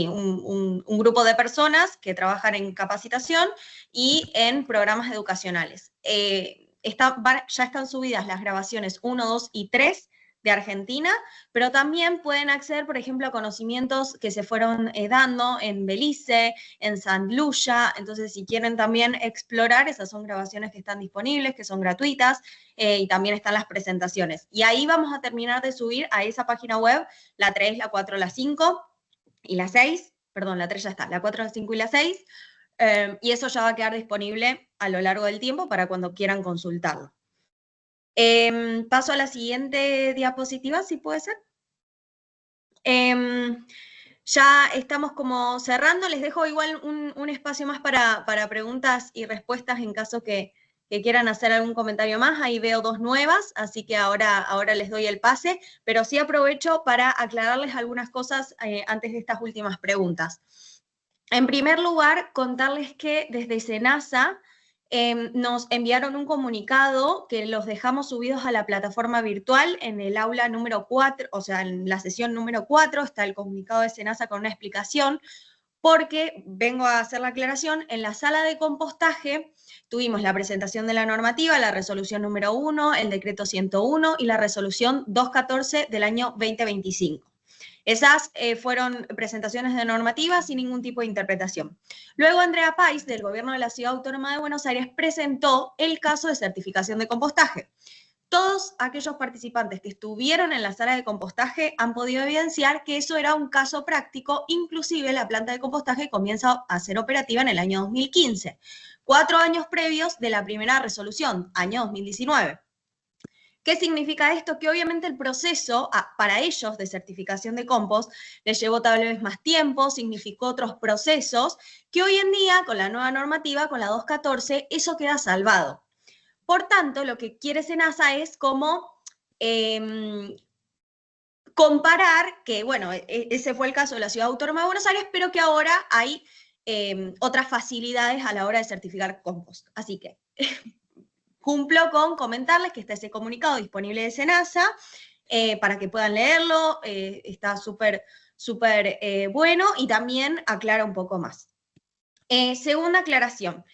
un grupo de personas que trabajan en capacitación y en programas educacionales. Ya están subidas las grabaciones 1, 2 y 3 de Argentina, pero también pueden acceder, por ejemplo, a conocimientos que se fueron dando en Belice, en San Lucia. Entonces, si quieren también explorar, esas son grabaciones que están disponibles, que son gratuitas, y también están las presentaciones. Y ahí vamos a terminar de subir a esa página web la 3, la 4, la 5 y la 6, perdón, la 3 ya está, la 4, la 5 y la 6, y eso ya va a quedar disponible a lo largo del tiempo para cuando quieran consultarlo. Paso a la siguiente diapositiva, si puede ser. Ya estamos como cerrando, les dejo igual un espacio más para preguntas y respuestas en caso que que quieran hacer algún comentario más. Ahí veo 2 nuevas, así que ahora les doy el pase, pero sí aprovecho para aclararles algunas cosas antes de estas últimas preguntas. En primer lugar, contarles que desde SENASA nos enviaron un comunicado que los dejamos subidos a la plataforma virtual en el aula número 4, o sea, en la sesión número 4 está el comunicado de SENASA con una explicación, porque, vengo a hacer la aclaración, en la sala de compostaje tuvimos la presentación de la normativa, la resolución número 1, el decreto 101 y la resolución 214 del año 2025. Esas fueron presentaciones de normativa sin ningún tipo de interpretación. Luego Andrea Pais, del Gobierno de la Ciudad Autónoma de Buenos Aires, presentó el caso de certificación de compostaje. Todos aquellos participantes que estuvieron en la sala de compostaje han podido evidenciar que eso era un caso práctico, inclusive la planta de compostaje comienza a ser operativa en el año 2015, 4 años previos de la primera resolución, año 2019. ¿Qué significa esto? Que obviamente el proceso para ellos de certificación de compost les llevó tal vez más tiempo, significó otros procesos, que hoy en día con la nueva normativa, con la 214, eso queda salvado. Por tanto, lo que quiere SENASA es como comparar que, bueno, ese fue el caso de la Ciudad Autónoma de Buenos Aires, pero que ahora hay otras facilidades a la hora de certificar compost. Así que cumplo con comentarles que está ese comunicado disponible de SENASA para que puedan leerlo, está súper bueno y también aclara un poco más. Segunda aclaración,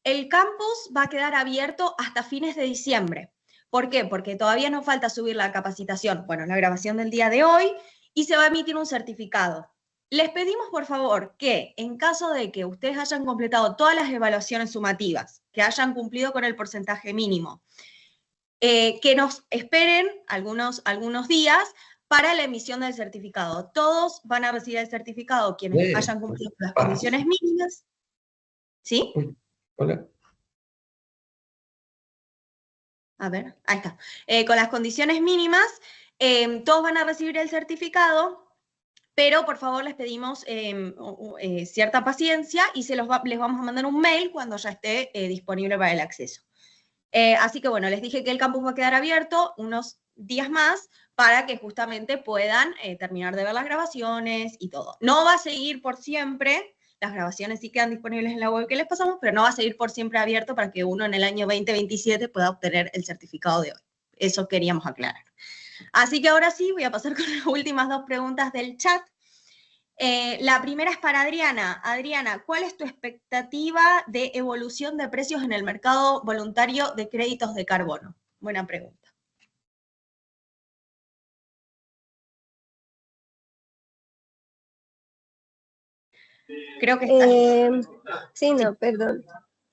el campus va a quedar abierto hasta fines de diciembre. ¿Por qué? Porque todavía nos falta subir la capacitación, bueno, la grabación del día de hoy, y se va a emitir un certificado. Les pedimos, por favor, que en caso de que ustedes hayan completado todas las evaluaciones sumativas, que hayan cumplido con el porcentaje mínimo, que nos esperen algunos días para la emisión del certificado. Todos van a recibir el certificado quienes hayan cumplido con las condiciones mínimas. ¿Sí? Hola. A ver, ahí está. Con las condiciones mínimas, todos van a recibir el certificado, pero por favor les pedimos cierta paciencia y les vamos a mandar un mail cuando ya esté disponible para el acceso. Así que bueno, les dije que el campus va a quedar abierto unos días más para que justamente puedan terminar de ver las grabaciones y todo. No va a seguir por siempre. Las grabaciones sí quedan disponibles en la web que les pasamos, pero no va a seguir por siempre abierto para que uno en el año 2027 pueda obtener el certificado de hoy. Eso queríamos aclarar. Así que ahora sí, voy a pasar con las últimas 2 preguntas del chat. La primera es para Adriana. Adriana, ¿cuál es tu expectativa de evolución de precios en el mercado voluntario de créditos de carbono? Buena pregunta. Creo que está. Sí, no, perdón.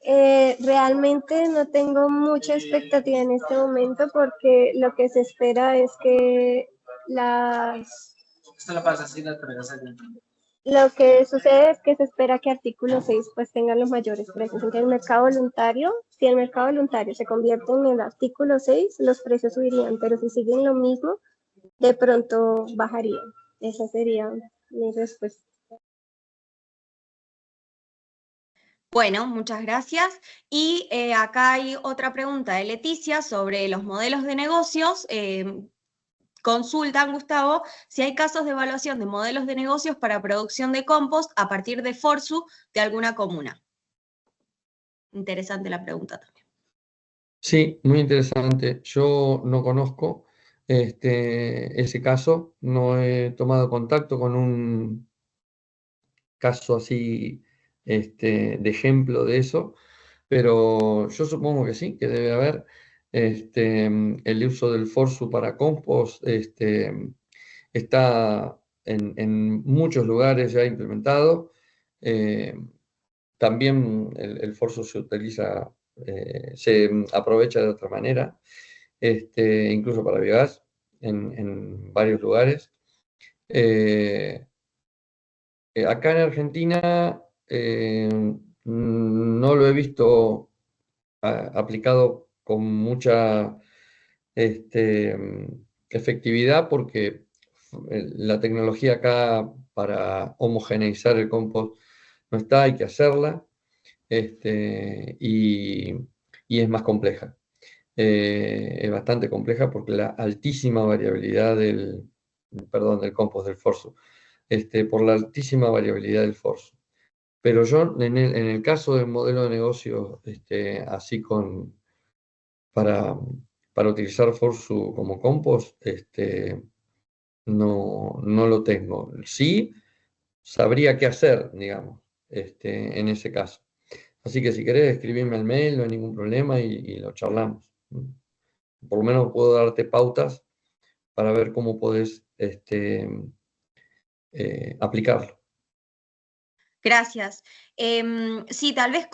Realmente no tengo mucha expectativa en este momento porque lo que se espera es que lo que sucede es que se espera que artículo 6 pues tenga los mayores precios. En el mercado voluntario, si el mercado voluntario se convierte en el artículo 6, los precios subirían, pero si siguen lo mismo, de pronto bajarían. Esa sería mi respuesta. Bueno, muchas gracias. Y acá hay otra pregunta de Leticia sobre los modelos de negocios. Consultan, Gustavo, si hay casos de evaluación de modelos de negocios para producción de compost a partir de FORSU de alguna comuna. Interesante la pregunta también. Sí, muy interesante. Yo no conozco ese caso, no he tomado contacto con un caso así de ejemplo de eso, pero yo supongo que sí, que debe haber el uso del FORSU para compost, está en muchos lugares ya implementado. También el FORSU se utiliza, se aprovecha de otra manera, incluso para biogás en varios lugares. Acá en Argentina no lo he visto aplicado con mucha efectividad porque la tecnología acá para homogeneizar el compost no está, hay que hacerla. Y y es más compleja. Es bastante compleja porque la altísima variabilidad del compost, del FORSU, por la altísima variabilidad del FORSU. Pero yo, en el caso del modelo de negocio, así para utilizar FORSU como compost, no lo tengo. Sí, sabría qué hacer, digamos, en ese caso. Así que si querés escribirme al mail, no hay ningún problema y lo charlamos. Por lo menos puedo darte pautas para ver cómo podés aplicarlo. Gracias. Sí, tal vez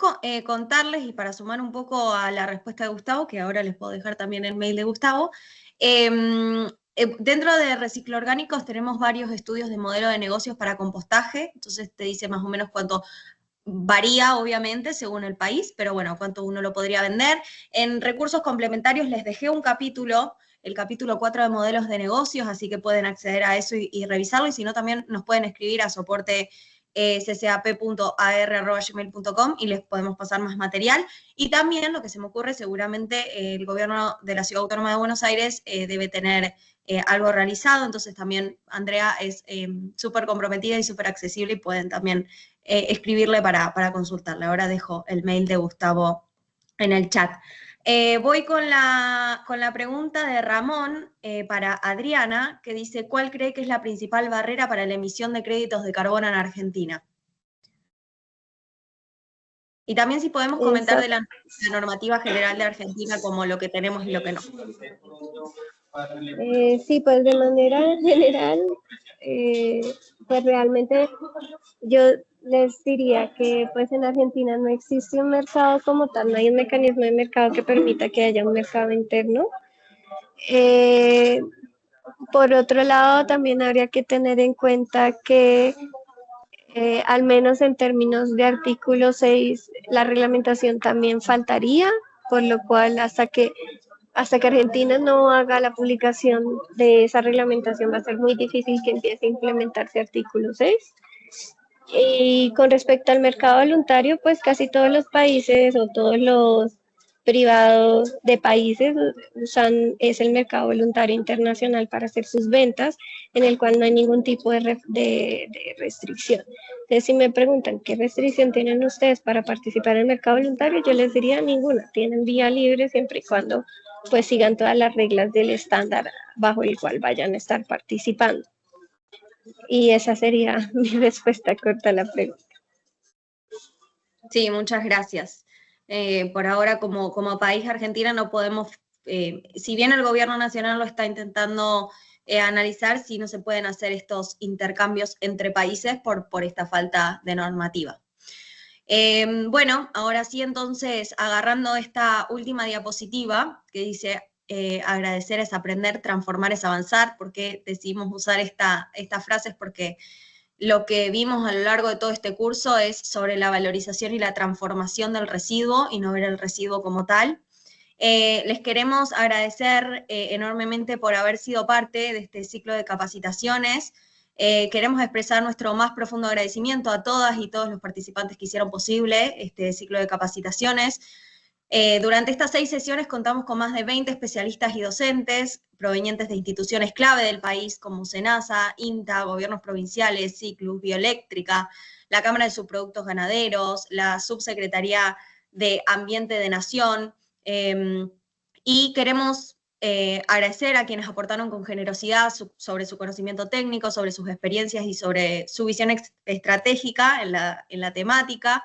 contarles, y para sumar un poco a la respuesta de Gustavo, que ahora les puedo dejar también el mail de Gustavo, dentro de Reciclo Orgánicos tenemos varios estudios de modelo de negocios para compostaje, entonces te dice más o menos cuánto varía, obviamente, según el país, pero bueno, cuánto uno lo podría vender. En recursos complementarios les dejé un capítulo, el capítulo 4 de modelos de negocios, así que pueden acceder a eso y revisarlo, y si no, también nos pueden escribir a soporte ccap.ar@gmail.com y les podemos pasar más material. Y también, lo que se me ocurre, seguramente el gobierno de la Ciudad Autónoma de Buenos Aires debe tener algo realizado, entonces también Andrea es súper comprometida y súper accesible, y pueden también escribirle para consultarle. Ahora dejo el mail de Gustavo en el chat. Voy con la pregunta de Ramón para Adriana, que dice: ¿cuál cree que es la principal barrera para la emisión de créditos de carbono en Argentina? Y también si podemos comentar de la normativa general de Argentina, como lo que tenemos y lo que no. Sí, pues de manera general, pues realmente yo les diría que pues en Argentina no existe un mercado como tal, no hay un mecanismo de mercado que permita que haya un mercado interno. Por otro lado, también habría que tener en cuenta que al menos en términos de artículo 6, la reglamentación también faltaría, por lo cual hasta que Argentina no haga la publicación de esa reglamentación va a ser muy difícil que empiece a implementarse artículo 6. Y con respecto al mercado voluntario, pues casi todos los países o todos los privados de países usan el mercado voluntario internacional para hacer sus ventas, en el cual no hay ningún tipo de restricción. Entonces, si me preguntan qué restricción tienen ustedes para participar en el mercado voluntario, yo les diría ninguna. Tienen vía libre siempre y cuando pues sigan todas las reglas del estándar bajo el cual vayan a estar participando. Y esa sería mi respuesta corta a la pregunta. Sí, muchas gracias. Por ahora, como país, Argentina no podemos, si bien el gobierno nacional lo está intentando analizar, sí no se pueden hacer estos intercambios entre países por esta falta de normativa. Bueno, ahora sí, entonces, agarrando esta última diapositiva que dice: agradecer es aprender, transformar es avanzar. ¿Por qué decidimos usar estas frases? Porque lo que vimos a lo largo de todo este curso es sobre la valorización y la transformación del residuo, y no ver el residuo como tal. Les queremos agradecer enormemente por haber sido parte de este ciclo de capacitaciones. Queremos expresar nuestro más profundo agradecimiento a todas y todos los participantes que hicieron posible este ciclo de capacitaciones. Durante estas 6 sesiones contamos con más de 20 especialistas y docentes provenientes de instituciones clave del país como SENASA, INTA, gobiernos provinciales, Ciclus, Bioeléctrica, la Cámara de Subproductos Ganaderos, la Subsecretaría de Ambiente de Nación, y queremos agradecer a quienes aportaron con generosidad sobre su conocimiento técnico, sobre sus experiencias y sobre su visión estratégica en la temática.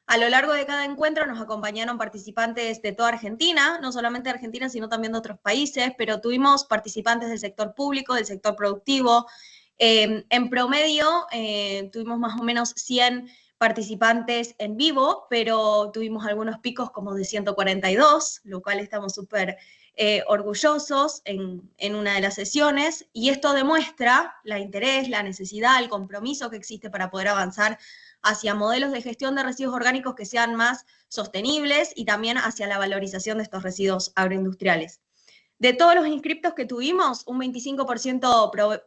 A lo largo de cada encuentro nos acompañaron participantes de toda Argentina, no solamente de Argentina, sino también de otros países, pero tuvimos participantes del sector público, del sector productivo. En promedio, tuvimos más o menos 100 participantes en vivo, pero tuvimos algunos picos como de 142, lo cual estamos súper orgullosos en una de las sesiones, y esto demuestra el interés, la necesidad, el compromiso que existe para poder avanzar hacia modelos de gestión de residuos orgánicos que sean más sostenibles, y también hacia la valorización de estos residuos agroindustriales. De todos los inscriptos que tuvimos, un 25%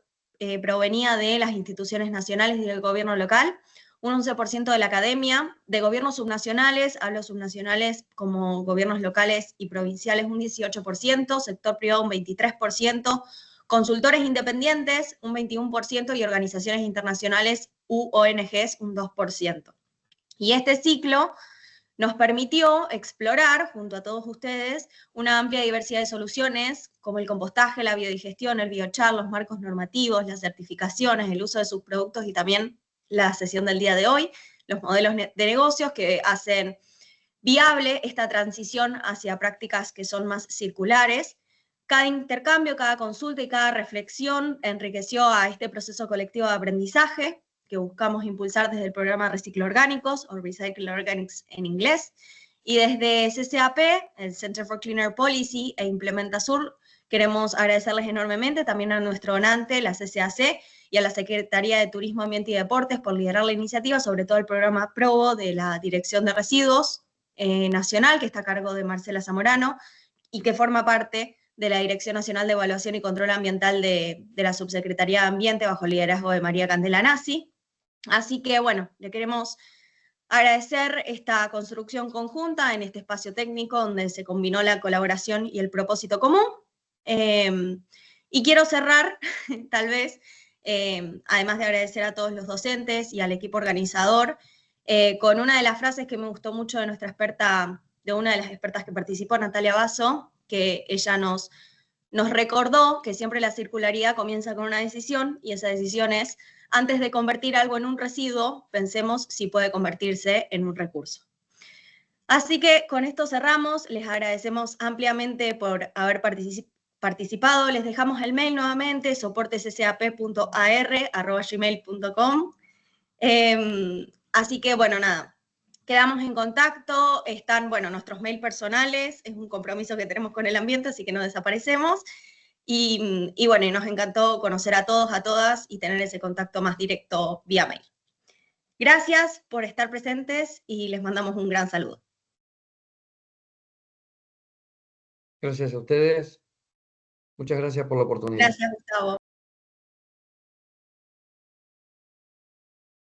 provenía de las instituciones nacionales y del gobierno local, un 11% de la academia, de gobiernos subnacionales, hablo subnacionales como gobiernos locales y provinciales, un 18%, sector privado un 23%, consultores independientes un 21% y organizaciones internacionales u ONGs un 2%. Y este ciclo nos permitió explorar, junto a todos ustedes, una amplia diversidad de soluciones, como el compostaje, la biodigestión, el biochar, los marcos normativos, las certificaciones, el uso de sus productos y también la sesión del día de hoy, los modelos de negocios que hacen viable esta transición hacia prácticas que son más circulares. Cada intercambio, cada consulta y cada reflexión enriqueció a este proceso colectivo de aprendizaje que buscamos impulsar desde el programa Reciclo Orgánicos, o Recycle Organics en inglés, y desde CCAP, el Center for Cleaner Policy e Implementa Sur, queremos agradecerles enormemente también a nuestro donante, la CCAC, y a la Secretaría de Turismo, Ambiente y Deportes por liderar la iniciativa, sobre todo el programa PROBO de la Dirección de Residuos Nacional, que está a cargo de Marcela Zamorano, y que forma parte de la Dirección Nacional de Evaluación y Control Ambiental de la Subsecretaría de Ambiente, bajo el liderazgo de María Candela Nasi. Así que, bueno, le queremos agradecer esta construcción conjunta en este espacio técnico donde se combinó la colaboración y el propósito común. Y quiero cerrar, tal vez, además de agradecer a todos los docentes y al equipo organizador, con una de las frases que me gustó mucho de nuestra experta, de una de las expertas que participó, Natalia Basso, que ella nos recordó que siempre la circularidad comienza con una decisión, y esa decisión es: antes de convertir algo en un residuo, pensemos si puede convertirse en un recurso. Así que con esto cerramos, les agradecemos ampliamente por haber participado, les dejamos el mail nuevamente, soportescap.ar@gmail.com. Así que, bueno, nada, quedamos en contacto, están, bueno, nuestros mails personales, es un compromiso que tenemos con el ambiente, así que no desaparecemos. Y bueno, y nos encantó conocer a todos, a todas y tener ese contacto más directo vía mail. Gracias por estar presentes y les mandamos un gran saludo. Gracias a ustedes. Muchas gracias por la oportunidad. Gracias, Gustavo.